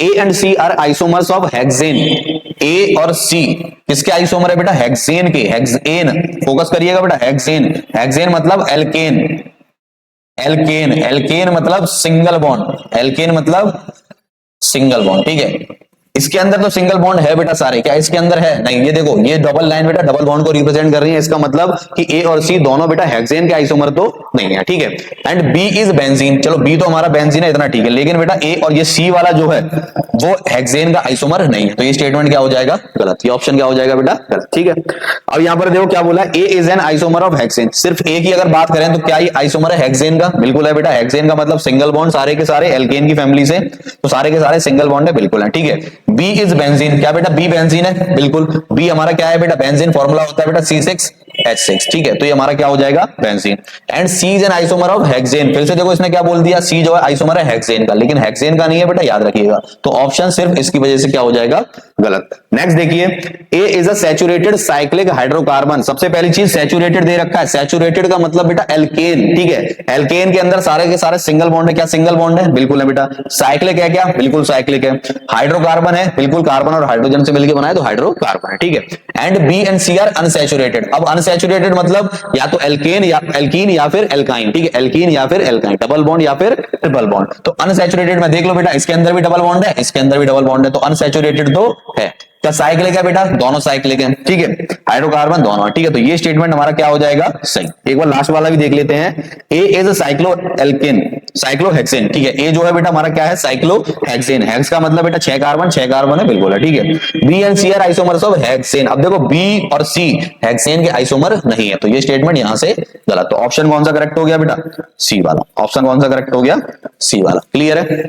A and C are isomers of hexane. A और C किसके आइसोमर है बेटा? हेक्सेन के। हेक्सेन, फोकस करिएगा बेटा, हेक्सेन। हेक्सेन मतलब एल्केन, एल्केन, एल्केन मतलब सिंगल बॉन्ड, एल्केन मतलब सिंगल बॉन्ड, ठीक है। इसके अंदर तो सिंगल बॉन्ड है बेटा सारे, क्या इसके अंदर है? नहीं। ये देखो ये डबल लाइन बेटा डबल बॉन्ड को रिप्रेजेंट कर रही है, इसका मतलब कि A और C दोनों बेटा हेक्सेन के आइसोमर तो नहीं है, ठीक है। एंड B इज बेंजीन, चलो B तो हमारा बेंजीन है, इतना ठीक है, लेकिन बेटा A और ये C वाला जो है वो हेक्सेन का आइसोमर नहीं है, तो ये स्टेटमेंट क्या हो जाएगा? गलत। ये ऑप्शन क्या हो जाएगा बेटा? गलत, ठीक है। अब यहां पर देखो क्या बोला है, A is an isomer of hexane. सिर्फ A की अगर बात करें तो क्या ये आइसोमर है हेक्सेन का? बिल्कुल है बेटा। हेक्सेन का मतलब सिंगल बॉन्ड, सारे के सारे एल्केन की फैमिली से, तो सारे के सारे सिंगल बॉन्ड है, बिल्कुल है, ठीक है। B इज बेंजीन, क्या बेटा? B बेंजीन है, बिल्कुल। B हमारा क्या है बेटा? बेंजीन, फॉर्मूला होता है बेटा C6H6, ठीक है। तो ये हमारा क्या हो जाएगा? Benzene. And C is an isomer of hexane. फिर से देखो इसने क्या बोल दिया, C जो है आइसोमर है हेक्सेन का, लेकिन हेक्सेन का नहीं है बेटा, याद रखिएगा। तो ऑप्शन सिर्फ इसकी वजह से क्या हो जाएगा? गलत। नेक्स्ट देखिए, A is a saturated cyclic hydrocarbon. सबसे पहली चीज सैचुरेटेड दे रखा है, सैचुरेटेड का मतलब बेटा एल्केन, ठीक है। एल्केन के अंदर सारे के सारे सिंगल बॉन्ड है, क्या सिंगल बॉन्ड है? बिल्कुल है बेटा। साइक्लिक है क्या? बिल्कुल साइक्लिक है। हाइड्रोकार्बन है, बिल्कुल, कार्बन और हाइड्रोजन से मिलकर बनाए तो हाइड्रोकार्बन है, ठीक है। And B and C are unsaturated. अब अनसैचुरेटेड मतलब या तो एल्केन या एल्कीन या फिर एल्काइन, ठीक है। एल्कीन या फिर एल्काइन, डबल बॉन्ड या फिर ट्रिपल बॉन्ड। तो अनसैचुरेटेड में देख लो बेटा, इसके अंदर भी डबल बॉन्ड है, इसके अंदर भी डबल बॉन्ड है, तो अनसैचुरेटेड तो है। क्या साइक्लिक है बेटा? दोनों साइक्लिक है, ठीक है। हाइड्रोकार्बन दोनों है, ठीक है। तो ये स्टेटमेंट हमारा क्या हो जाएगा? सही। एक बार लास्ट वाला भी देख लेते हैं। A इज साइक्लोएल्केन, साइक्लोहेक्सेन, ठीक है। A जो है बेटा हमारा क्या है? साइक्लोहेक्सेन। हेक्स का मतलब बेटा 6 कार्बन, 6 कार्बन है, बिल्कुल है, ठीक है। B and C are isomers of hexane. अब देखो B और C हेक्सेन के आइसोमर नहीं है, तो ये स्टेटमेंट यहां से गलत। तो ऑप्शन कौन सा करेक्ट हो गया बेटा? C वाला। ऑप्शन कौन सा करेक्ट हो गया? C वाला। क्लियर है?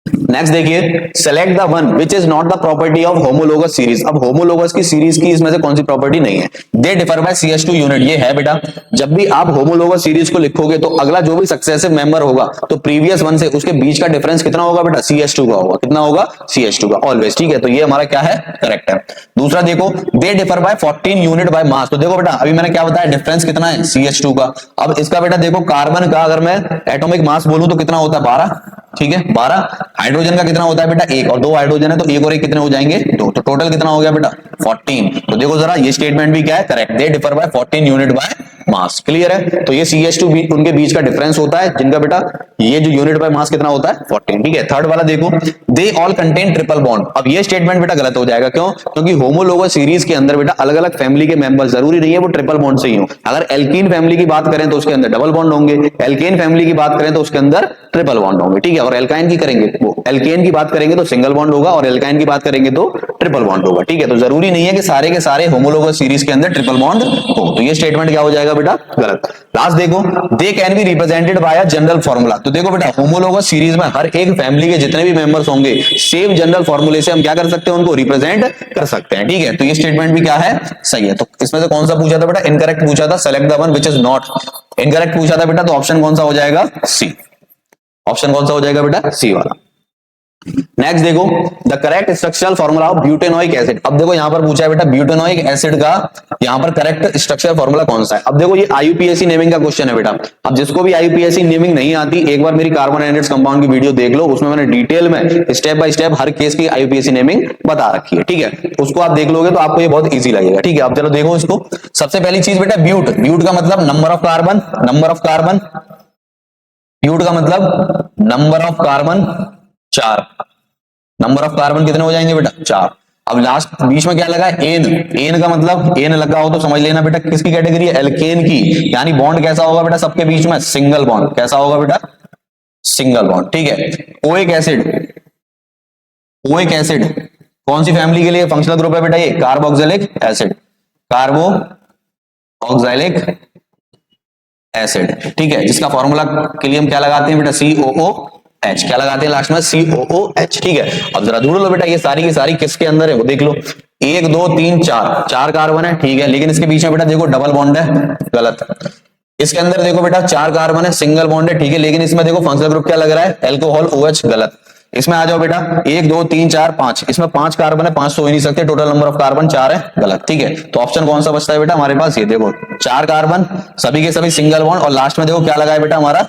नेक्स्ट देखिए, select the one which is not the property of homologous series. अब होमोलोगस की सीरीज की इसमें से कौन सी प्रॉपर्टी नहीं है? They differ by CH2 unit. ये है बेटा, जब भी आप होमोलोगस सीरीज को लिखोगे तो अगला जो भी सक्सेसिव मेंबर होगा तो प्रीवियस वन से उसके बीच का डिफरेंस कितना होगा बेटा? CH2 का होगा। कितना होगा? CH2 का, ऑलवेज, ठीक है। तो ये हमारा क्या है? करेक्ट है। दूसरा देखो, they differ by 14 unit by mass. तो देखो बेटा अभी मैंने क्या बताया, डिफरेंस कितना है? CH2 का। अब इसका बेटा देखो, कार्बन का अगर मैं एटॉमिक मास बोलूं तो कितना होता है? 12, ठीक है, 12। हाइड्रोजन का कितना होता है बेटा? 1, और 2 हाइड्रोजन है तो 1 और 1 कितने हो जाएंगे? 2। तो टोटल कितना हो गया बेटा? 14। तो देखो जरा ये स्टेटमेंट भी क्या है? Correct. They differ by 14 unit by mass. Clear है? तो ये CH2 उनके बीच का डिफरेंस होता है, जिनका बेटा ये जो यूनिट बाय मास कितना होता है? 14, ठीक है। थर्ड वाला देखो, they all contain triple bond. अब ये स्टेटमेंट बेटा गलत हो जाएगा, क्यों? क्योंकि होमोलोगस सीरीज के अंदर बेटा अलग अलग फैमिली के मेंबर जरूरी नहीं है वो ट्रिपल बॉन्ड से ही हो। अगर एल्कीन फैमिली की बात करें तो उसके अंदर डबल बॉन्ड होंगे, एल्केन फैमिली की बात करें तो उसके अंदर ट्रिपल बॉन्ड होंगे, ठीक है। और एल्काइन की करेंगे, वो एल्केन की बात करेंगे तो सिंगल बॉन्ड होगा, और एल्काइन की बात करेंगे तो ट्रिपल बॉन्ड होगा। ठीक है, तो जरूरी नहीं है कि सारे के सारे होमोलोगस सीरीज के अंदर ट्रिपल बॉन्ड हो, तो ये स्टेटमेंट क्या हो जाएगा बेटा, गलत। लास्ट देखो, they can be represented by a general formula. तो देखो बेटा, होमोलोगस सीरीज में हर एक फैमिली के जितने भी मेंबर्स होंगे सेम जनरल फॉर्मूले से हम क्या कर सकते हैं, उनको रिप्रेजेंट कर सकते हैं। ठीक है, तो ये स्टेटमेंट भी क्या है, सही है। तो इसमें से कौन सा पूछा था बेटा, इनकरेक्ट पूछा था, select the one which is not incorrect पूछा था बेटा, तो ऑप्शन कौन सा हो जाएगा, सी। ऑप्शन कौन सा हो जाएगा बेटा, सी वाला। नेक्स्ट देखो, the correct structural formula of butanoic acid. अब देखो यहां पर पूछा है बेटा ब्यूटेनोइक एसिड का यहां पर करेक्ट स्ट्रक्चरल फॉर्मूला कौन सा है। अब देखो ये आईयूपीएससी नेमिंग का क्वेश्चन है बेटा। अब जिसको भी आईयूपीएससी नेमिंग नहीं आती, एक बार मेरी कार्बन एनाइड्स कंपाउंड की वीडियो देख लो, उसमें मैंने डिटेल में step by step her case की आईयूपीएससी नेमिंग बता रखी है। ठीक है, उसको आप देख लोगे तो आपको ये बहुत ईजी लगेगा। ठीक है, अब चलो देखो इसको। सबसे पहली चीज बेटा, ब्यूट, ब्यूट का मतलब number of carbon, number of carbon, but का मतलब number of carbon 4, number of carbon कितने हो जाएंगे बेटा, 4। अब लास्ट बीच में क्या लगा है, एन, एन का मतलब एन लगा हो तो समझ लेना बेटा किसकी कैटेगरी है, एल्केन की। यानी बॉन्ड कैसा होगा बेटा सबके बीच में, सिंगल बॉन्ड। कैसा होगा बेटा, सिंगल बॉन्ड। ठीक है, ओइक एसिड, ओइक एसिड कौन सी फैमिली के लिए फंक्शनल ग्रुप है बेटा, ये कार्बोक्सिलिक एसिड, कार्बोक्सिलिक एसिड। ठीक है, जिसका फॉर्मूला के लिए हम क्या लगाते हैं बेटा, COOH। क्या लगाते हैं लास्ट में, COOH। ठीक है, अब जरा ढूंढ लो बेटा ये सारी की सारी किसके अंदर है, वो देख लो। 1 2 3 4, 4 कार्बन है। ठीक है, लेकिन इसके बीच में बेटा देखो डबल बॉन्ड है, गलत। इसके अंदर देखो बेटा 4 कार्बन है, सिंगल बॉन्ड है। ठीक है, लेकिन इसमें देखो फंक्शनल ग्रुप क्या लग रहा है, एल्कोहल OH, गलत। इसमें आ जाओ बेटा 1 2 3 4 5, इसमें 5 कार्बन है, 5 तो हो ही नहीं सकते, टोटल नंबर ऑफ कार्बन 4 है, गलत। ठीक है, तो ऑप्शन कौन सा बचता है बेटा हमारे पास, ये देखो 4 कार्बन, सभी के सभी सिंगल बॉन्ड, और लास्ट में देखो क्या लगा है बेटा हमारा,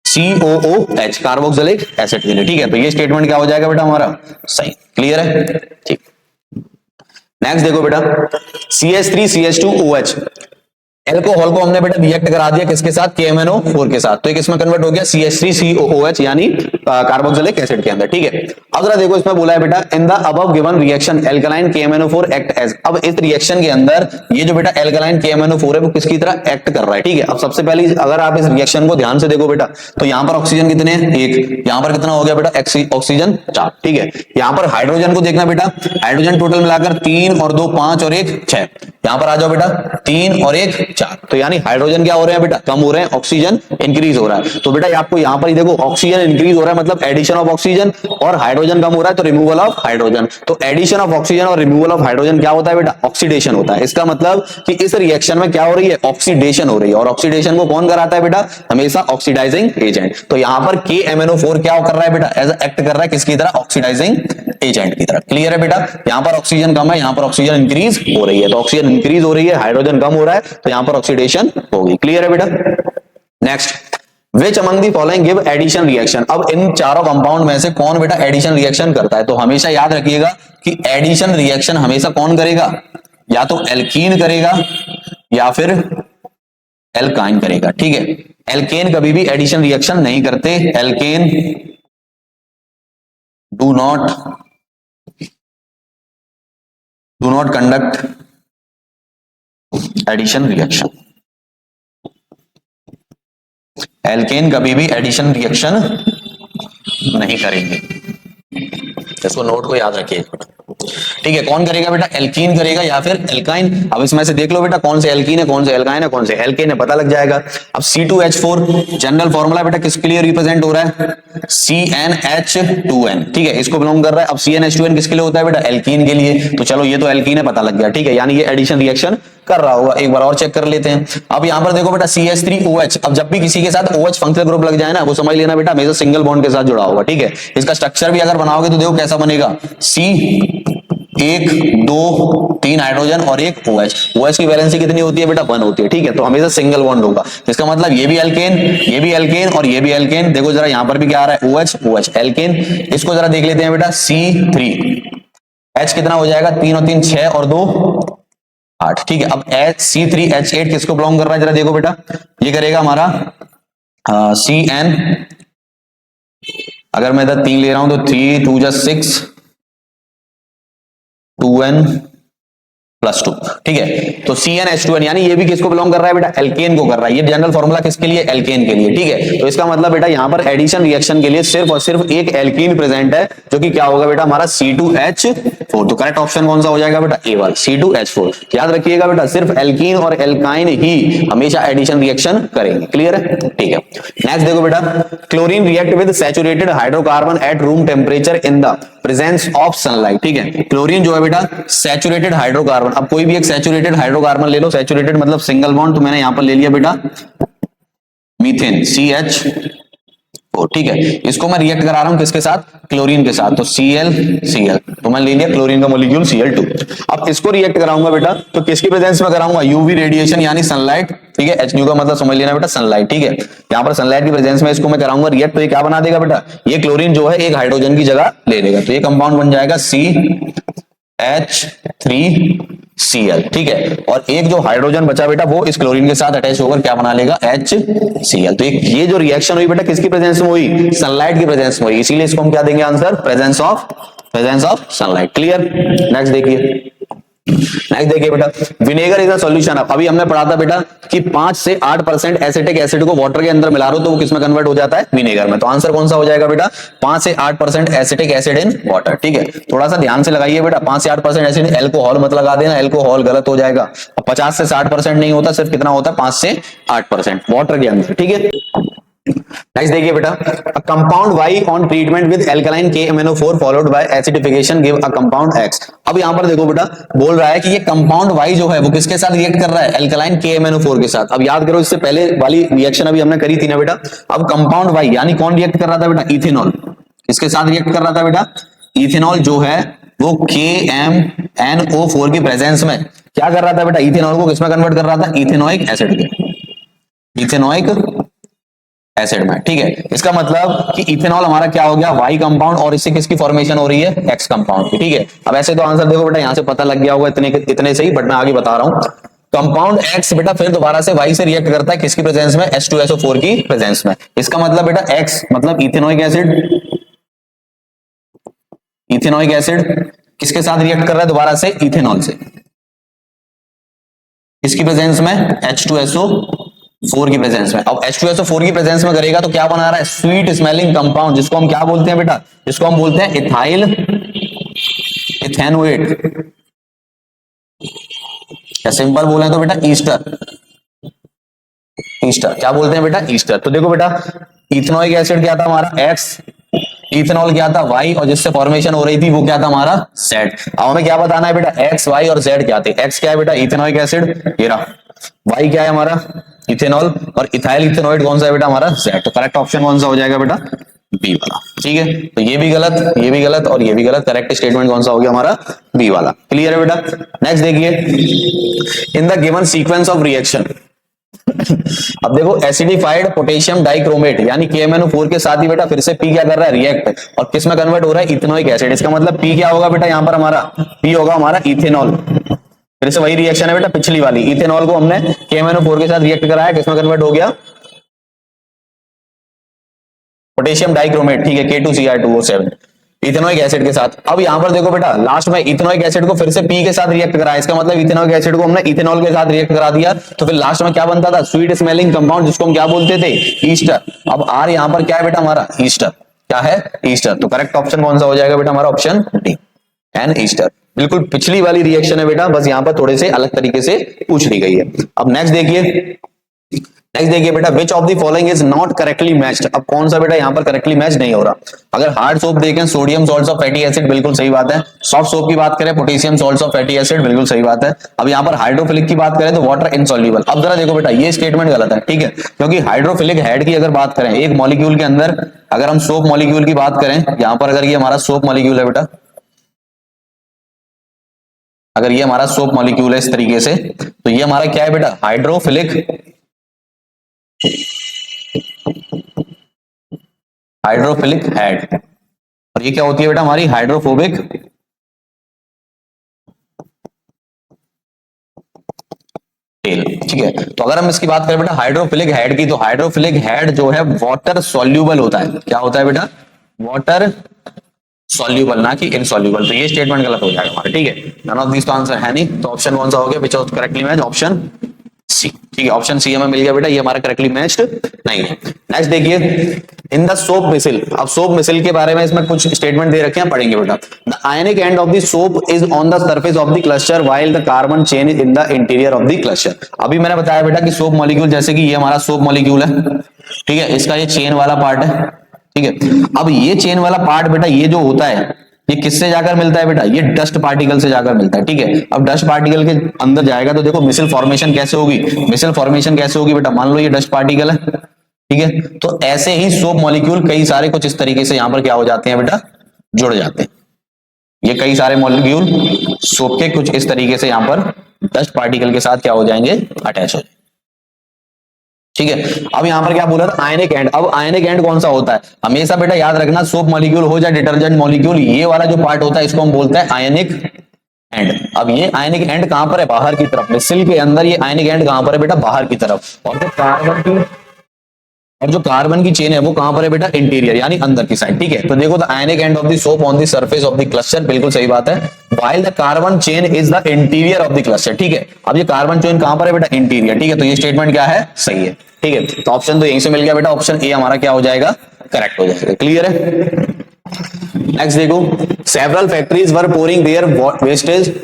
COOH, कार्बोक्सिलिक एसिड के लिए। ठीक है, तो ये स्टेटमेंट क्या हो जाएगा बेटा हमारा, सही। क्लियर है, ठीक। नेक्स्ट देखो बेटा, CH3CH2OH, एल्कोहल को हमने बेटा रिएक्ट करा दिया किसके साथ, KMnO4 के साथ, तो एक इसमें कन्वर्ट हो गया CH3COOH यानी कार्बोक्सिलिक एसिड के अंदर। ठीक है, अब जरा देखो इसमें बोला है बेटा, in the above given reaction alkaline KMnO4 act as. अब इस रिएक्शन के अंदर ये जो बेटा एल्कलाइन KMnO4 है वो किसकी तरह एक्ट कर रहा है। ठीक है, अब सबसे पहले अगर आप इस रिएक्शन को ध्यान से देखो बेटा, तो यहां पर ऑक्सीजन कितने हैं, 1, यहां पर कितना हो गया बेटा, ऑक्सीजन 4। ठीक है, यहां पर हाइड्रोजन को देखना बेटा, हाइड्रोजन टोटल मिलाकर 3 और 2 5 और 1 6, यहां पर आ जाओ बेटा 3 और 1 4, तो यानी हाइड्रोजन क्या हो रहे हैं बेटा, कम हो रहे हैं, ऑक्सीजन इंक्रीज हो रहा है। तो बेटा आपको यहां पर ही देखो ऑक्सीजन इंक्रीज हो रहा है मतलब एडिशन ऑफ ऑक्सीजन, और हाइड्रोजन कम हो रहा है तो रिमूवल ऑफ हाइड्रोजन। तो एडिशन ऑफ ऑक्सीजन और रिमूवल ऑफ हाइड्रोजन क्या होता है बेटा, ऑक्सीडेशन होता है। इसका मतलब कि इस रिएक्शन में क्या हो रही है, ऑक्सीडेशन हो रही है, और ऑक्सीडेशन को कौन कराता है बेटा, हमेशा ऑक्सीडाइजिंग एजेंट। तो यहां पर KMnO4 क्या कर रहा है बेटा, एज एक्ट कर रहा है किसकी तरह, ऑक्सीडाइजिंग एजेंट की तरह। क्लियर है बेटा, यहां पर ऑक्सीजन कम है, यहां पर ऑक्सीजन इंक्रीज हो रही है, तो ऑक्सीजन इंक्रीज हो रही है, हाइड्रोजन कम हो रहा है, तो यहां पर ऑक्सीडेशन होगी। क्लियर है बेटा। Next, which among the following give addition reaction. अब इन चारों कंपाउंड में से कौन बेटा एडिशन रिएक्शन करता है, तो हमेशा याद रखिएगा कि एडिशन रिएक्शन हमेशा कौन करेगा, या तो एल्कीन करेगा या फिर एल्काइन करेगा। ठीक है, एल्केन कभी भी एडिशन रिएक्शन नहीं करते, alkane do not conduct addition reaction. Alkane कभी भी एडिशन रिएक्शन नहीं करेंगे, इसको नोट को याद रखिए। ठीक है, कौन करेगा बेटा, एल्कीन करेगा या फिर एल्काइन। अब इसमें से देख लो बेटा कौन से एल्कीन है, कौन से एल्काइन है, कौन से एल्केन है, पता लग जाएगा। अब C2H4 जनरल फॉर्मूला बेटा किसके लिए रिप्रेजेंट हो रहा है, CnH2n। ठीक है, इसको बिलोंग कर रहा है। अब CnH2n किसके लिए होता है बेटा, एल्कीन के लिए। तो चलो ये तो एल्कीन है, पता लग गया। ठीक है, यानी ये एडिशन रिएक्शन कर रहा होगा, एक बार और चेक कर लेते हैं। अब यहां पर देखो बेटा CH3OH, अब जब भी किसी के साथ OH फंक्शनल ग्रुप लग जाए ना, वो समझ लेना बेटा हमेशा सिंगल बॉन्ड के साथ जुड़ा होगा। ठीक है, इसका स्ट्रक्चर भी अगर बनाओगे तो देखो कैसा बनेगा, C 1 2 3 हाइड्रोजन और 1 OH। OH की वैलेंसी कितनी होती है बेटा, 1 होती है। ठीक है, तो हमेशा सिंगल बॉन्ड होगा, इसका मतलब ये भी एल्केन, ये भी एल्केन और ये भी एल्केन। देखो जरा यहां पर भी क्या आ रहा है, OH OH एल्केन। इसको जरा देख लेते हैं बेटा, C3H कितना हो जाएगा, 3 और 3 6 और 2 8। ठीक है, अब C3H8 किसको बिलोंग कर रहा है, जरा देखो बेटा, ये करेगा हमारा CN। अगर मैं इधर 3 ले रहा हूं तो 3 2 6 2n +2। ठीक है। तो CnH2n यानी ये भी किसको बिलोंग कर रहा है बेटा, एल्केन को कर रहा है। ये जनरल फॉर्मूला किसके लिए, एल्केन के लिए, ठीक है। तो इसका मतलब बेटा यहाँ पर एडिशन रिएक्शन के लिए सिर्फ और सिर्फ एक एल्कीन प्रेजेंट है, जो कि क्या होगा बेटा, हमारा C2H4। तो करेक्ट ऑप्शन कौन सा हो जाएगा बेटा, ए वाला C2H4। याद रखिएगा बेटा, सिर्फ एल्कीन और एल्काइन ही हमेशा एडिशन रिएक्शन करेंगे। क्लियर है, ठीक है। नेक्स्ट देखो बेटा, chlorine react with saturated hydrocarbon at room temperature in the presence of sunlight, ठीक है। क्लोरीन जो है बेटा सैचुरेटेड हाइड्रोकार्बन, अब कोई भी एक सैचुरेटेड हाइड्रोकार्बन ले लो, सैचुरेटेड मतलब सिंगल बॉन्ड, तो मैंने यहां पर ले लिया बेटा मीथेन CH4, ठीक है। इसको मैं रिएक्ट करा रहा हूं किसके साथ, क्लोरीन के साथ, तो Cl, तो मैं ले लिया क्लोरीन का मॉलिक्यूल Cl2। अब इसको रिएक्ट कराऊंगा बेटा, तो किसकी प्रेजेंस में कराऊंगा, यूवी रेडिएशन यानी सनलाइट, ठीक है। H का मतलब समझ लेना बेटा सनलाइट, ठीक है। यहाँ पर सनलाइट की प्रेजेंस में इसको मैं कराऊंगा रिएक्ट, तो ये क्या बना देगा बेटा, ये क्लोरीन जो है एक हाइड्रोजन की जगह ले लेगा, तो ये कंपाउंड बन जाएगा CH3Cl, ठीक है। और एक जो हाइड्रोजन बचा बेटा वो इस क्लोरीन के साथ अटैच होकर क्या बना लेगा, HCl। तो ये जो रिएक्शन हुई बेटा किसकी प्रेजेंस में हुई, सनलाइट की प्रेजेंस में हुई, इसीलिए इसको हम क्या देंगे answer, presence of sunlight. Clear. Next देखिए बेटा, विनेगर इज अ सॉल्यूशन। अभी हमने पढ़ा था बेटा कि 5 से 8% एसिटिक एसिड को वाटर के अंदर मिला रहे हो तो वो किसमें कन्वर्ट हो जाता है, विनेगर में। तो आंसर कौन सा हो जाएगा बेटा, 5 से 8% एसिटिक एसिड इन वाटर, ठीक है। थोड़ा सा ध्यान से लगाइए बेटा, 5 से 8% एसिड, एल्कोहल मत लगा देना, एल्कोहल गलत हो जाएगा। 50 से 60% नहीं होता, सिर्फ कितना होता है, 5 से 8% वाटर के अंदर, ठीक है। नेक्स्ट देखिए बेटा, a compound Y on treatment with alkaline KMnO4 followed by acidification give a compound X। अब यहां पर देखो बेटा, बोल रहा है कि ये कंपाउंड Y जो है वो किसके साथ रिएक्ट कर रहा है, एल्कलाइन KMnO4 के साथ। अब याद करो, इससे पहले वाली रिएक्शन अभी हमने करी थी ना बेटा। अब कंपाउंड Y यानी कौन रिएक्ट कर रहा था बेटा, इथेनॉल। किसके साथ रिएक्ट कर रहा था बेटा, इथेनॉल जो है वो KMnO4 की प्रेजेंस में क्या कर रहा था बेटा, इथेनॉल को किसमें कन्वर्ट कर रहा था, इथेनोइक एसिड के, इथेनोइक एसिड में, ठीक है। इसका मतलब कि इथेनॉल हमारा क्या हो गया, Y कंपाउंड, और इससे किसकी फॉर्मेशन हो रही है, X कंपाउंड की, ठीक है। अब ऐसे तो आंसर देखो बेटा यहां से पता लग गया होगा इतने से ही, बट मैं आगे बता रहा हूं। कंपाउंड X बेटा फिर दोबारा से Y से रिएक्ट करता है किसकी प्रेजेंस में, H2SO4 की प्रेजेंस में। इसका मतलब बेटा X मतलब इथेनोइक एसिड किसके साथ रिएक्ट कर रहा है दोबारा से, इथेनॉल से, किसकी प्रेजेंस में, H2SO4 की प्रेजेंस में। अब H2SO4 की प्रेजेंस में करेगा तो क्या बना रहा है, स्वीट स्मेलिंग कंपाउंड, जिसको हम क्या बोलते हैं बेटा, जिसको हम बोलते हैं इथाइल इथेनोएट, या सिंपल बोले तो बेटा ईस्टर क्या बोलते हैं बेटा, ईस्टर। तो देखो बेटा, इथेनोइक एसिड क्या था हमारा X, इथेनॉल क्या था Y, और जिससे फॉर्मेशन हो रही थी वो क्या था हमारा Z। अब हमें क्या बताना है बेटा, X, Y और Z क्या थे। X क्या है बेटा, इथेनोइक एसिड, ये रहा। Y क्या है हमारा, इथेनॉल, और इथाइल इथेनोइड कौन सा है बेटा हमारा, Z। तो करेक्ट ऑप्शन कौन सा हो जाएगा बेटा, बी वाला, ठीक है। तो ये भी गलत, ये भी गलत, और ये भी गलत। करेक्ट स्टेटमेंट कौन सा हो गया हमारा, बी वाला। क्लियर है बेटा। नेक्स्ट देखिए, in the given sequence of reaction. अब देखो, एसिडिफाइड पोटेशियम डाइक्रोमेट यानी KMnO4 के साथ ही बेटा फिर से P क्या कर रहा है, रिएक्ट, और किसमें कन्वर्ट हो रहा है, इथेनोइक एसिड। इसका मतलब P क्या होगा बेटा यहाँ पर हमारा, P होगा हमारा इथेनॉल। फिर से वही रिएक्शन है बेटा पिछली वाली, इथेनॉल को हमने KMnO4 के साथ रिएक्ट कराया, किसमें कन्वर्ट हो गया, पोटेशियम डाइक्रोमेट, ठीक है, K2Cr2O7 इथेनोइक एसिड के साथ। अब यहां पर देखो बेटा, लास्ट में इथेनोइक एसिड को फिर से P के साथ रिएक्ट कराया, इसका मतलब इथेनोइक एसिड को हमने इथेनॉल के साथ रिएक्ट करा दिया, तो फिर लास्ट में क्या बनता था, स्वीट स्मेलिंग कंपाउंड, जिसको हम क्या बोलते थे, ईस्टर। अब R यहां पर क्या है बेटा हमारा, ईस्टर, क्या है, ईस्टर। तो करेक्ट ऑप्शन कौन सा हो जाएगा बेटा हमारा, ऑप्शन डी, एन ईस्टर। बिल्कुल पिछली वाली रिएक्शन है बेटा, बस यहां पर थोड़े से अलग तरीके से पूछ ली गई है। अब नेक्स्ट देखिए बेटा, which of the following is not correctly matched. अब कौन सा बेटा यहाँ पर करेक्टली मैच नहीं हो रहा। अगर हार्ड सोप देखें, sodium salts of fatty acid, बिल्कुल सही बात है। सॉफ्ट सोप की बात करें, potassium salts of fatty acid, बिल्कुल सही बात है। अब यहाँ पर हाइड्रोफिलिक की बात करें तो वाटर इनसॉल्युबल। अब जरा देखो बेटा, ये स्टेटमेंट गलत है, ठीक है, क्योंकि हाइड्रोफिलिक हेड की अगर बात करें, एक मॉलिक्यूल के अंदर अगर हम सोप मॉलिक्यूल की बात करें, यहां पर अगर ये हमारा सोप मॉलिक्यूल है बेटा, अगर ये हमारा सोप मॉलिक्यूल है इस तरीके से, तो ये हमारा क्या है बेटा, हाइड्रोफिलिक हेड, और ये क्या होती है बेटा हमारी हाइड्रोफोबिक टेल, ठीक है। तो अगर हम इसकी बात करें बेटा हाइड्रोफिलिक हेड की, तो हाइड्रोफिलिक हेड जो है वाटर सॉल्यूबल होता है। क्या होता है बेटा, वाटर सॉल्यूबल ना कि इनसॉल्यूबल, तो ये स्टेटमेंट गलत हो जाएगा हमारा, ठीक है। नन ऑफ दिस तो आंसर है नहीं, तो ऑप्शन कौन सा हो गया which was correctly match, option C, ठीक है। ऑप्शन सी हमें मिल गया बेटा, ये हमारा करेक्टली मैच्ड नहीं है। नेक्स्ट देखिए, इन द सोप मिसिल, अब सोप मिसिल के बारे में इसमें कुछ स्टेटमेंट दे रखे हैं, पढ़ेंगे बेटा। The ionic end of the soap is on the surface of the cluster while the carbon chain is in the interior of the cluster. अभी मैंने बताया बेटा कि सोप मॉलिक्यूल, जैसे कि ये हमारा सोप मॉलिक्यूल है, ठीक है, इसका ये चेन वाला पार्ट है, ठीक है। अब ये चेन वाला पार्ट बेटा, ये जो होता है, ये किससे जाकर मिलता है बेटा, ये डस्ट पार्टिकल से जाकर मिलता है, ठीक है। अब डस्ट पार्टिकल के अंदर जाएगा तो देखो मिसल फॉर्मेशन कैसे होगी, मिसल फॉर्मेशन कैसे होगी बेटा, मान लो ये डस्ट पार्टिकल है, ठीक है, तो ऐसे ही सोप मॉलिक्यूल कई सारे कुछ इस तरीके से यहां पर क्या हो जाते हैं बेटा, जुड़ जाते हैं। ये कई सारे मॉलिक्यूल सोप के कुछ इस तरीके से यहां पर डस्ट पार्टिकल के साथ क्या हो जाएंगे, अटैच हो जाएंगे, ठीक है। अब यहां पर क्या बोला था, आयनिक एंड। अब आयनिक एंड कौन सा होता है, हमेशा बेटा याद रखना, सोप मॉलिक्यूल हो जाए डिटर्जेंट मॉलिक्यूल, ये वाला जो पार्ट होता है इसको हम बोलते हैं आयनिक एंड। अब ये आयनिक एंड कहां पर है, बाहर की तरफ, मिसल के अंदर ये आयनिक एंड कहां पर है बेटा, बाहर की तरफ। और जो कार्बन की चेन है वो कहां पर है बेटा, इंटीरियर यानी अंदर की साइड, ठीक है। तो देखो the ionic end of the soap on the surface of the cluster, बिल्कुल सही बात है, while the carbon chain is the interior of the cluster, ठीक है। अब ये कार्बन चेन कहां पर है बेटा, इंटीरियर, ठीक है। तो ये स्टेटमेंट क्या है, सही है, ठीक है। तो ऑप्शन तो यहीं से मिल गया बेटा, ऑप्शन ए हमारा क्या हो जाएगा, करेक्ट हो जाएगा, क्लियर है। नेक्स्ट देखो, several factories were pouring their wastage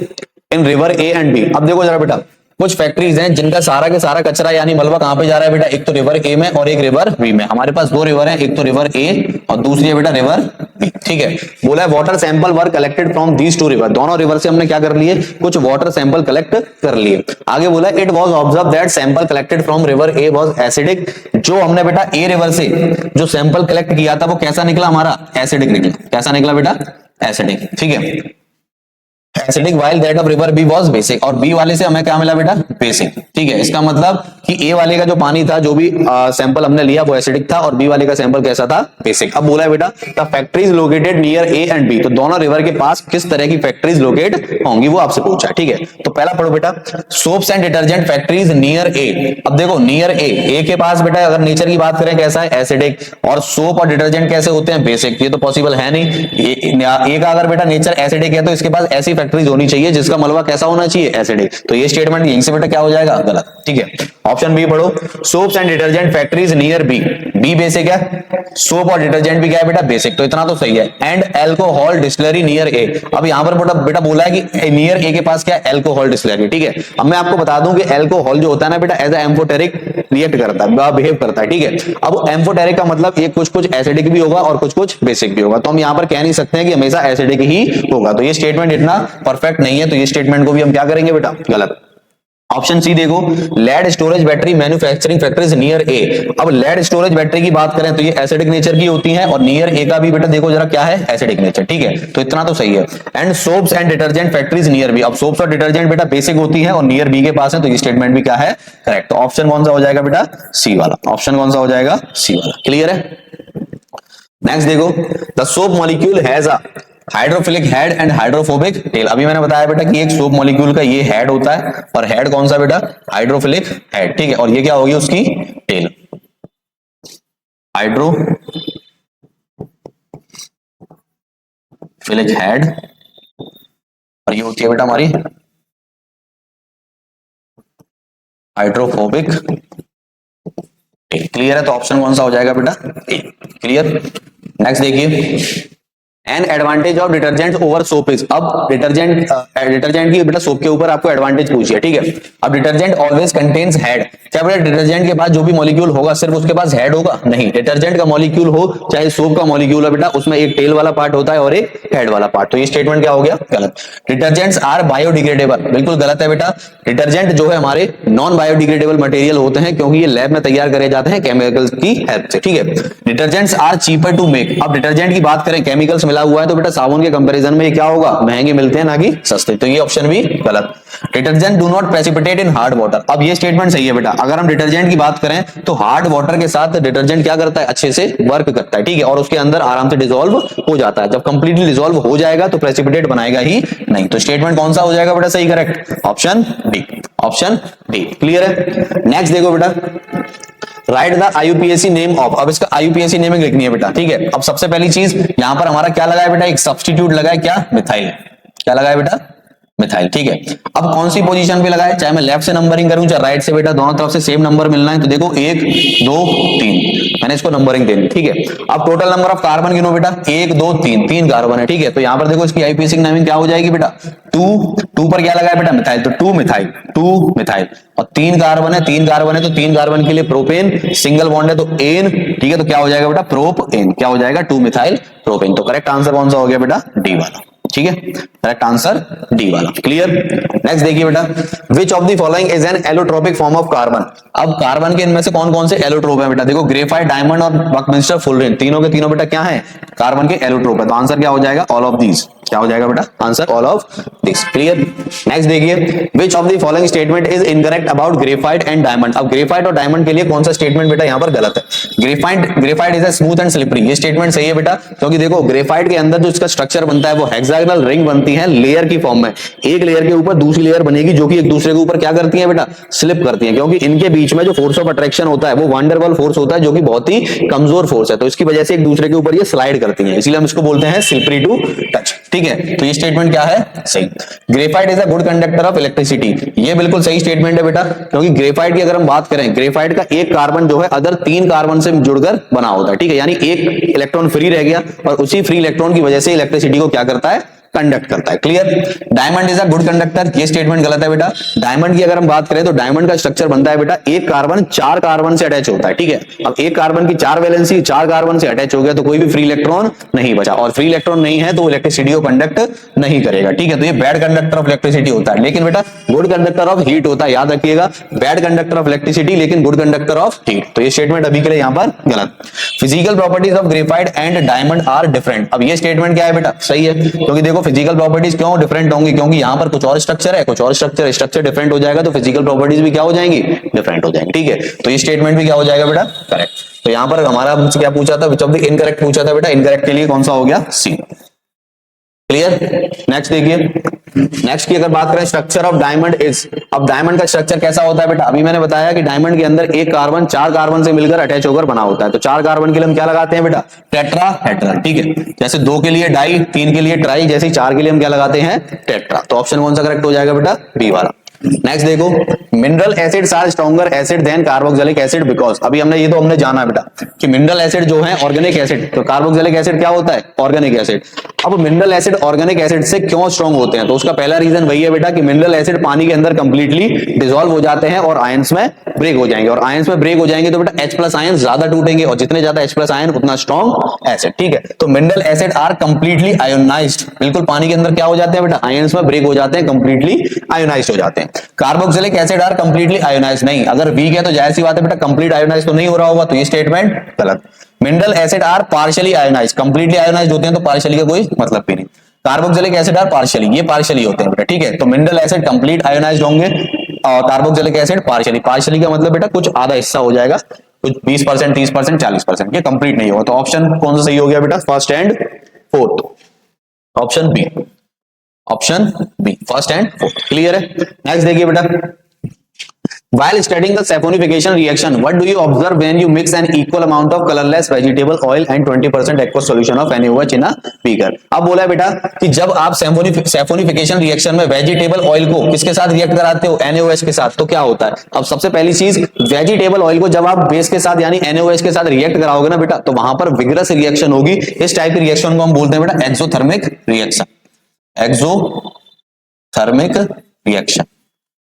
in river A and B. अब देखो जरा बेटा, कुछ फैक्ट्रीज हैं जिनका सारा के सारा कचरा यानी मलबा कहां पे जा रहा है बेटा, एक तो रिवर ए में और एक रिवर बी में। हमारे पास दो रिवर हैं, एक तो रिवर ए और दूसरी है बेटा रिवर बी, ठीक है। बोला है water sample were collected from these two river, दोनों रिवर से हमने क्या कर लिए, कुछ वाटर सैंपल कलेक्ट कर लिए। आगे बोला it was observe that sample collected from river A was acidic. जो हमने बेटा ए रिवर से जो सैंपल कलेक्ट किया था वो कैसा निकला हमारा, एसिडिक निकला। कैसा निकला बेटा, एसिडिक, ठीक है, acidic, while that of river B was basic. और बी वाले से हमें क्या मिला बेटा, बेसिक, ठीक है। इसका मतलब कि ए वाले का जो पानी था, जो भी सैंपल हमने लिया वो एसिडिक था और बी वाले का सैंपल कैसा था, बेसिक। अब बोला है बेटा the factories located near A and B, तो दोनों रिवर के पास किस तरह की फैक्ट्रीज लोकेट होंगी वो आपसे पूछा है, ठीक है। तो पहला पढ़ो बेटा, soaps and detergent factories near A. अब देखो नियर ए के पास बेटा अगर नेचर की बात करें कैसा है, एसिडिक, और सोप और डिटर्जेंट कैसे होते हैं, बेसिक। ये तो पॉसिबल है नहीं, ए का अगर बेटा नेचर एसिडिक है तो इसके पास ऐसी फैक्ट्रीज होनी चाहिए जिसका मलबा कैसा होना चाहिए, एसिडिक। तो ये स्टेटमेंट यहीं से बेटा क्या हो जाएगा, गलत, ठीक है। ऑप्शन बी पढ़ो, soaps and detergent factories near B, B basic है, सोप और डिटर्जेंट भी क्या है बेटा, बेसिक, तो इतना तो सही है। And alcohol distillery near A. अब यहां पर बेटा बोला है कि नियर ए के पास क्या है, एल्कोहल डिस्टिलरी, ठीक है। अब मैं आपको बता दूं कि एल्कोहल जो होता है ना बेटा एज एम्फोटेरिक रिएक्ट करता है, बिहेव करता है, ठीक है। अब एम्फोटेरिक का मतलब ये कुछ कुछ एसिडिक भी होगा और कुछ कुछ बेसिक भी होगा, तो हम यहां पर कह नहीं सकते हैं कि हमेशा एसिडिक ही होगा। तो ये स्टेटमेंट इतना परफेक्ट नहीं है, तो ये स्टेटमेंट को भी हम क्या करेंगे बेटा, गलत। ऑप्शन सी देखो, lead storage battery manufacturing factories near A. अब लेड स्टोरेज बैटरी की बात करें तो ये एसिडिक नेचर की होती हैं और नियर ए का भी बेटा देखो जरा क्या है, एसिडिक नेचर, ठीक है। तो इतना तो सही है। And soaps and detergent factories near B. अब सोप्स और डिटर्जेंट बेटा बेसिक होती है और नियर बी के पास है, तो ये स्टेटमेंट भी क्या है, करेक्ट। तो ऑप्शन कौन सा हो जाएगा बेटा, सी वाला। ऑप्शन कौन सा हो जाएगा, सी वाला, क्लियर है। नेक्स्ट देखो, the soap molecule has a hydrophilic head and hydrophobic tell. अभी मैंने बताया बेटा कि एक सोप मॉलिक्यूल का ये हेड होता है और हेड कौन सा बेटा, हाइड्रोफिलिक हेड, ठीक है। और ये क्या होगी उसकी टेल, हाइड्रोफिलिक हेड, और ये होती है बेटा हमारी हाइड्रोफोबिक टेल, क्लियर है। तो ऑप्शन कौन सा हो जाएगा बेटा, ए, क्लियर। नेक्स्ट देखिए, an advantage of detergent over soap is. अब डिटर्जेंट की बेटा सोप के ऊपर आपको एडवांटेज पूछी है, ठीक है। अब डिटर्जेंट ऑलवेज कंटेन्स हेड। क्या बेटा डिटर्जेंट के पास जो भी मॉलिक्यूल होगा सिर्फ उसके पास हेड होगा, नहीं। डिटर्जेंट का मॉलिक्यूल हो चाहे सोप का मॉलिक्यूल हो बेटा, उसमें एक टेल वाला पार्ट होता है और एक हेड वाला पार्ट। तो ये स्टेटमेंट क्या हो गया, गलत। डिटर्जेंट्स आर बायोडिग्रेडेबल, बिल्कुल गलत है बेटा। डिटर्जेंट जो है हमारे नॉन बायोडिग्रेडेबल मटेरियल होते हैं क्योंकि ये लैब में तैयार करे जाते हैं केमिकल्स की हेल्प से, ठीक है। Detergents are cheaper to make. अब डिटर्जेंट की बात करें, केमिकल्स मिला हुआ है तो बेटा साबुन के कंपैरिजन में ये क्या होगा, महंगे मिलते हैं ना कि सस्ते, तो ये ऑप्शन भी गलत। Detergent do not precipitate in hard water. अब ये स्टेटमेंट सही है बेटा, अगर हम डिटर्जेंट की बात करें तो हार्ड वाटर के साथ डिटर्जेंट क्या करता है, अच्छे से वर्क करता है, ठीक है, और उसके अंदर आराम से डिसॉल्व हो जाता है। जब कंप्लीटली डिसॉल्व हो जाएगा तो प्रेसिपिटेट बनाएगा ही नहीं। तो स्टेटमेंट कौन सा हो जाएगा बेटा सही, correct, option D, option D, clear है। नेक्स्ट देखो बेटा, right the IUPAC name of, अब इसका IUPAC नेमिंग लिखनी है बेटा, ठीक है। अब सबसे पहली चीज यहां पर हमारा क्या लगा है बेटा, एक सब्स्टिट्यूट लगा है, क्या, मिथाइल, क्या लगा है बेटा, मिथाइल, ठीक है। अब कौन सी पोजीशन पे लगा है, चाहे मैं लेफ्ट से नंबरिंग करूं चाहे राइट से, बेटा दोनों तरफ से सेम नंबर मिलना है, तो देखो 1 2 3 मैंने इसको नंबरिंग दे दी, ठीक है। अब टोटल नंबर ऑफ कार्बन गिनो बेटा, 1 2 3 3 कार्बन है, ठीक है। तो यहां पर देखो इसकी IUPAC नेमिंग क्या हो जाएगी बेटा, 2 पर क्या लगा है बेटा, मिथाइल, तो 2 मिथाइल, 2 मिथाइल, और 3 कार्बन है, 3 कार्बन है तो 3 कार्बन के लिए प्रोपेन, सिंगल बॉन्ड है तो एन, ठीक है। तो क्या हो जाएगा बेटा, प्रोपेन, क्या हो जाएगा, 2 मिथाइल प्रोपेन। तो करेक्ट आंसर कौन सा हो गया बेटा, डी वाला, ठीक है। करेक्ट आंसर डी वाला, क्लियर। नेक्स्ट देखिए बेटा, which of the following is an allotropic form of carbon. अब कार्बन के इनमें से कौन कौन से एलोट्रोप है बेटा, देखो ग्रेफाइट, डायमंड और बकमिंस्टर, फुलरेन, तीनों के तीनों बेटा क्या है, कार्बन के एलोट्रोप है। तो आंसर क्या हो जाएगा, ऑल ऑफ दीज, क्या हो जाएगा बेटा, answer all of this, clear. Next देखिए, which of the following statement is incorrect about graphite and diamond. अब ग्रेफाइट और डायमंड के लिए कौन सा स्टेटमेंट बेटा यहाँ पर गलत है, graphite is a smooth and slippery, ये स्टेटमेंट सही है बेटा, क्योंकि देखो ग्रेफाइट के अंदर जो इसका स्ट्रक्चर बनता है वो हेक्सागोनल रिंग बनती है लेयर की फॉर्म में, एक लेयर के ऊपर दूसरी लेयर बनेगी जो कि एक दूसरे के ऊपर क्या करती है बेटा, स्लिप करती है, क्योंकि इनके बीच में जो फोर्स ऑफ अट्रैक्शन होता है वो वंडरवॉल फोर्स होता है जो कि बहुत ही कमजोर फोर्स है, तो इसकी वजह से एक दूसरे के ऊपर ये स्लाइड करती है, इसलिए हम इसको बोलते हैं स्लिपरी टू टच, ठीक है। तो ये स्टेटमेंट क्या है, सही। Graphite is a good conductor of electricity, ये बिल्कुल सही स्टेटमेंट है बेटा, क्योंकि ग्रेफाइट की अगर हम बात करें, ग्रेफाइट का एक कार्बन जो है अदर 3 कार्बन से जुड़कर बना होता है, ठीक है, यानी एक इलेक्ट्रॉन फ्री रह गया और उसी फ्री इलेक्ट्रॉन की वजह से इलेक्ट्रिसिटी को क्या करता है, कंडक्ट करता है, clear. Diamond is a good conductor, ये स्टेटमेंट गलत है बेटा। डायमंड की अगर हम बात करें तो डायमंड का स्ट्रक्चर बनता है बेटा, एक कार्बन 4 कार्बन से अटैच होता है, ठीक है। अब एक कार्बन की 4 वैलेंसी 4 कार्बन से अटैच हो गया तो कोई भी फ्री इलेक्ट्रॉन नहीं बचा, और फ्री इलेक्ट्रॉन नहीं है तो वो इलेक्ट्रिसिटी को कंडक्ट नहीं करेगा, ठीक है। तो ये बैड कंडक्टर ऑफ इलेक्ट्रिसिटी होता है, लेकिन बेटा गुड कंडक्टर ऑफ हीट होता है, याद रखिएगा, बैड कंडक्टर ऑफ इलेक्ट्रिसिटी लेकिन गुड कंडक्टर ऑफ हीट। तो ये स्टेटमेंट अभी के लिए यहां पर गलत। Physical properties of graphite and diamond are different, अब ये स्टेटमेंट क्या है बेटा, सही है, क्योंकि देखो फिजिकल प्रॉपर्टीज क्यों डिफरेंट होंगी, क्योंकि यहां पर कुछ और स्ट्रक्चर है, कुछ और स्ट्रक्चर डिफरेंट हो जाएगा तो फिजिकल प्रॉपर्टीज भी क्या हो जाएंगी, डिफरेंट हो जाएंगी, ठीक है। तो ये स्टेटमेंट भी क्या हो जाएगा बेटा, करेक्ट। तो यहां पर हमारा हमसे क्या पूछा था, विच ऑफ द इनकरेक्ट पूछा था बेटा, इनकरेक्ट के लिए कौन सा हो गया, सी, क्लियर। नेक्स्ट देखिए, नेक्स्ट की अगर बात करें, स्ट्रक्चर ऑफ डायमंड इज, अब डायमंड का स्ट्रक्चर कैसा होता है बेटा, अभी मैंने बताया कि डायमंड के अंदर एक कार्बन 4 कार्बन से मिलकर अटैच होकर बना होता है, तो 4 कार्बन के लिए हम क्या लगाते हैं बेटा, टेट्राहेड्रल, ठीक है। जैसे 2 के लिए डाई, 3 के लिए ट्राई, जैसे 4 के लिए हम क्या लगाते हैं, टेट्रा। तो ऑप्शन कौन सा करेक्ट हो जाएगा बेटा, बी वाला। नेक्स्ट देखो, mineral acids are stronger acid than carboxylic acid because, अभी हमने ये तो हमने जाना बेटा कि मिनरल एसिड जो है ऑर्गेनिक एसिड, तो कार्बोक्सिलिक एसिड क्या होता है, ऑर्गेनिक एसिड। अब मिनरल एसिड ऑर्गेनिक एसिड से क्यों स्ट्रॉन्ग होते हैं, तो उसका पहला रीजन वही है बेटा कि मिनरल एसिड पानी के अंदर कंप्लीटली डिसॉल्व हो जाते हैं और आयंस में ब्रेक हो जाएंगे, और आयंस में ब्रेक हो जाएंगे तो बेटा H+ आयंस ज्यादा टूटेंगे, और जितने ज्यादा H+ आयन उतना स्ट्रॉन्ग एसिड, ठीक है। तो mineral acid are completely ionised, बिल्कुल पानी के अंदर क्या हो जाते हैं बेटा, आयंस में ब्रेक हो जाते हैं, कंप्लीटली आयोनाइज्ड हो जाते हैं। Carboxylic acid are completely ionised, नहीं, अगर वीक है तो जाहिर सी बात है बेटा कंप्लीट आयोनाइज्ड तो नहीं हो रहा होगा, तो ये स्टेटमेंट गलत। Mineral acid are partially ionised, completely ionised होते हैं तो पार्शियली का कोई मतलब भी नहीं। कार्बोक्सिलिक एसिड आर पार्शियली, ये पार्शियली होते हैं बेटा, ठीक है। तो मिनरल एसिड कंप्लीट आयोनाइज्ड होंगे और कार्बोक्सिलिक एसिड पार्शियली, पार्शियली का मतलब बेटा कुछ आधा हिस्सा हो जाएगा, कुछ 20%, 30%, 40%, ये कंप्लीट नहीं होगा। तो ऑप्शन कौन सा सही हो गया बेटा, first and fourth, option B, option B, first and fourth, clear है। नेक्स्ट देखिए बेटा, while studying the saponification reaction what do you observe when you mix an equal amount of colorless vegetable oil and 20% aqueous solution of NaOH in a beaker। अब बोला है बेटा कि जब आप सैफोनिफिकेशन रिएक्शन में वेजिटेबल ऑयल को किसके साथ रिएक्ट कराते हो, NaOH के साथ, तो क्या होता है। अब सबसे पहली चीज, वेजिटेबल ऑयल को जब आप बेस के साथ यानी NaOH के साथ रिएक्ट कराओगे ना बेटा, तो वहां पर विग्रस रिएक्शन होगी। इस टाइप की रिएक्शन को हम बोलते हैं बेटा एक्सोथर्मिक रिएक्शन, एक्सोथर्मिक रिएक्शन।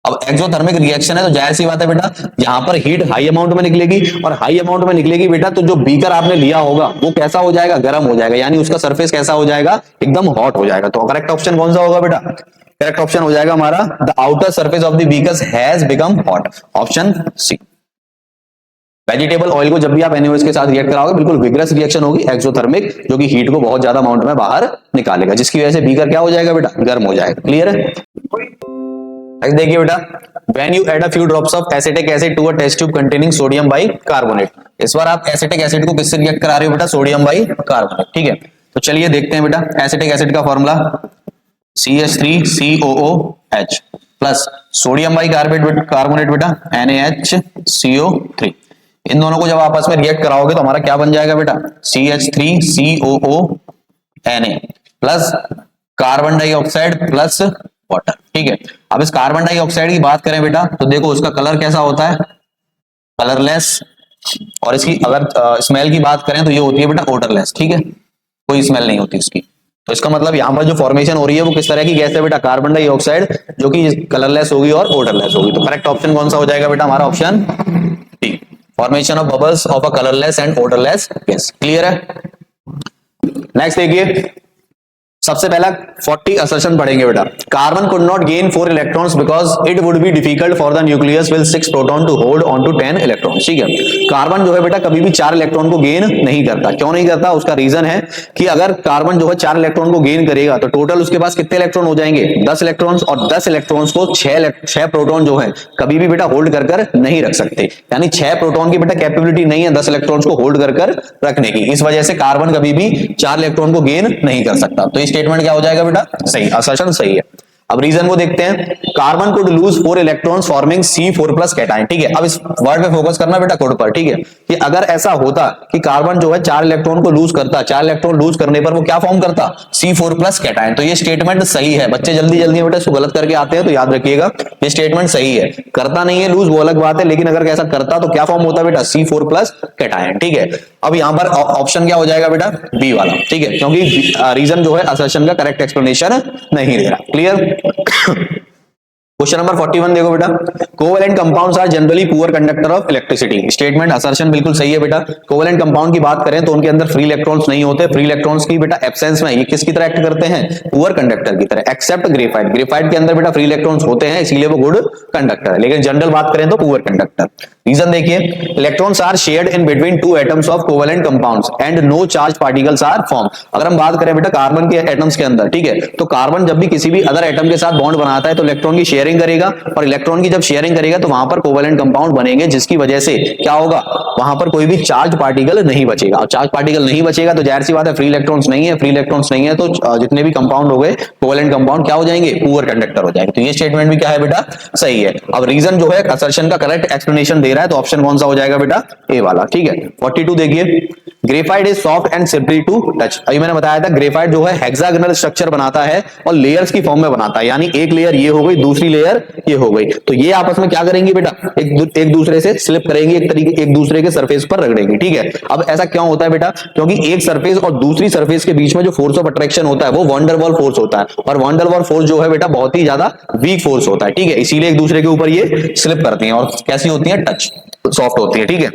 अब एक्सोथर्मिक रिएक्शन है तो जाहिर सी बात है बेटा यहां पर हीट हाई अमाउंट में निकलेगी, और हाई अमाउंट में निकलेगी बेटा तो जो बीकर आपने लिया होगा वो कैसा हो जाएगा, गर्म हो जाएगा, यानी उसका सरफेस कैसा हो जाएगा, एकदम हॉट हो जाएगा। तो करेक्ट ऑप्शन कौन सा होगा बेटा, करेक्ट ऑप्शन हो जाएगा हमारा the outer surface of the beaker has become hot, option C. Vegetable oil को जब भी आप NaOH के साथ रिएक्ट कराओगे बिल्कुल विग्रस रिएक्शन होगी एक्सोथर्मिक, जो कि हीट को बहुत ज्यादा अमाउंट में बाहर निकालेगा, जिसकी वजह से बीकर क्या हो जाएगा बेटा, गर्म हो जाएगा, क्लियर है। नेक्स्ट देखिए बेटा, when you add a few drops of acetic acid to a test tube containing sodium bicarbonate, इस बार आप एसिटिक एसिड को किससे रिएक्ट करा रहे हो बेटा, सोडियम बाइकार्बोनेट, ठीक है। तो चलिए देखते हैं बेटा, एसिटिक एसिड का formula CH3COOH plus sodium bicarbonate बेटा NaHCO3, इन दोनों को जब आपस में रिएक्ट कराओगे तो हमारा क्या बन जाएगा बेटा, CH3COO Na plus carbon dioxide plus water. ठीक है, अब इस कार्बन डाइऑक्साइड की बात करें बेटा तो देखो उसका कलर कैसा होता है, कलरलेस। और इसकी अगर स्मेल की बात करें तो ये होती है बेटा ओडरलेस। ठीक है, कोई स्मेल नहीं होती इसकी। तो इसका मतलब यहाँ पर जो फॉर्मेशन हो रही है वो किस तरह की गैस है बेटा, कार्बन डाइऑक्साइड, जो कि कलरलेस होगी और ओडरलेस होगी। तो करेक्ट ऑप्शन कौन सा हो जाएगा बेटा हमारा, option D, formation of bubbles of a colourless and odourless gas. Clear है। नेक्स्ट देखिए, सबसे पहला 40 असर्शन पढ़ेंगे बेटा। Carbon could not gain 4 electrons because it would be difficult for the nucleus with 6 proton to hold on to 10 electrons. ठीक है, carbon जो है बेटा कभी भी 4 इलेक्ट्रॉन को गेन नहीं करता। क्यों नहीं करता, उसका रीजन है कि अगर कार्बन जो है 4 इलेक्ट्रॉन को गेन करेगा तो टोटल उसके पास कितने इलेक्ट्रॉन हो जाएंगे, 10 इलेक्ट्रॉन्स, और 10 इलेक्ट्रॉन्स को 6 प्रोटॉन जो है कभी भी बेटा होल्ड कर नहीं रख सकते। यानी 6 प्रोटॉन की बेटा कैपेबिलिटी नहीं है 10 इलेक्ट्रॉन्स को होल्ड कर रखने की। इस वजह से कार्बन कभी भी 4 इलेक्ट्रॉन को गेन नहीं कर सकता। तो स्टेटमेंट क्या हो जाएगा बेटा, सही, असर्शन सही है। अब रीजन को देखते हैं, carbon could lose 4 electrons forming C4+ cation. ठीक है, अब इस वर्ड पे फोकस करना बेटा, कुड पर। ठीक है, कि अगर ऐसा होता कि कार्बन जो है 4 इलेक्ट्रॉन को लूज करता, 4 इलेक्ट्रॉन लूज करने पर वो क्या फॉर्म करता, C4+ कैटायन। तो ये स्टेटमेंट सही है। बच्चे जल्दी जल्दी बेटा इसको गलत करके आते हैं, तो याद रखिएगा ये स्टेटमेंट सही है। करता नहीं है लूज वो अलग बात है, लेकिन अगर ऐसा करता तो क्या फॉर्म होता बेटा, C4+ कैटायन। ठीक है, अब यहां पर ऑप्शन क्या हो जाएगा बेटा, बी वाला। ठीक है, क्योंकि रीजन जो है असर्शन का करेक्ट एक्सप्लेनेशन नहीं दे रहा। क्लियर। क्वेश्चन नंबर 41 देखो बेटा, covalent compounds are generally poor conductor of electricity. Statement assertion बिल्कुल सही है बेटा। कोवेलेंट कंपाउंड की बात करें तो उनके अंदर फ्री इलेक्ट्रॉन्स नहीं होते। फ्री इलेक्ट्रॉन्स की बेटा एब्सेंस में ये किसकी तरह एक्ट करते हैं, पुअर कंडक्टर की तरह, एक्सेप्ट ग्रेफाइट। ग्रेफाइट के अंदर बेटा फ्री इलेक्ट्रॉन्स होते हैं, इसीलिए वो गुड कंडक्टर है, लेकिन जनरल बात करें तो पुअर कंडक्टर। रीजन देखिए, electrons are shared in between 2 atoms of covalent compounds and no charge particles are form. अगर हम बात करें बेटा कार्बन के एटम्स के अंदर, ठीक है, तो कार्बन जब भी किसी भी अदर एटम के साथ बॉन्ड बनाता है तो इलेक्ट्रॉन की शेयरिंग करेगा, और इलेक्ट्रॉन की जब शेयरिंग करेगा तो वहां पर कोवेलेंट कंपाउंड बनेंगे, जिसकी वजह से क्या होगा, वहां पर कोई भी चार्ज पार्टिकल नहीं बचेगा। और चार्ज पार्टिकल नहीं बचेगा तो जाहिर सी बात है फ्री इलेक्ट्रॉन्स नहीं है। फ्री इलेक्ट्रॉन्स नहीं है तो जितने भी कंपाउंड हो गए कोवेलेंट कंपाउंड क्या हो जाएंगे, पुअर कंडक्टर हो जाएंगे। तो ये स्टेटमेंट भी क्या है बेटा, सही है। अब रीजन जो है असर्शन का करेक्ट एक्सप्लेनेशन दे रहा है, तो ऑप्शन कौन सा हो जाएगा बेटा, ए वाला। ठीक है, 42 देखिए, graphite is soft and simply to touch. अभी मैंने बताया था ग्रेफाइट जो है हेक्सागोनल स्ट्रक्चर बनाता है और लेयर्स की फॉर्म में बनाता है, यानी एक लेयर ये हो गई, दूसरी लेयर ये हो गई। तो ये आपस में क्या करेंगे बेटा, एक दूसरे से स्लिप करेंगे, एक दूसरे के सरफेस पर रगड़ेंगे। ठीक है, अब ऐसा क्यों होता है बेटा, क्योंकि एक सरफेस और दूसरी सरफेस के बीच में जो फोर्स ऑफ अट्रैक्शन होता है वो वैन डर वाल फोर्स होता है, और वैन डर वाल फोर्स जो है बेटा बहुत ही ज्यादा वीक फोर्स होता है। ठीक है, इसीलिए एक दूसरे के ऊपर ये स्लिप करती हैं और कैसी होती है, टच, सॉफ्ट होती है। ठीक है,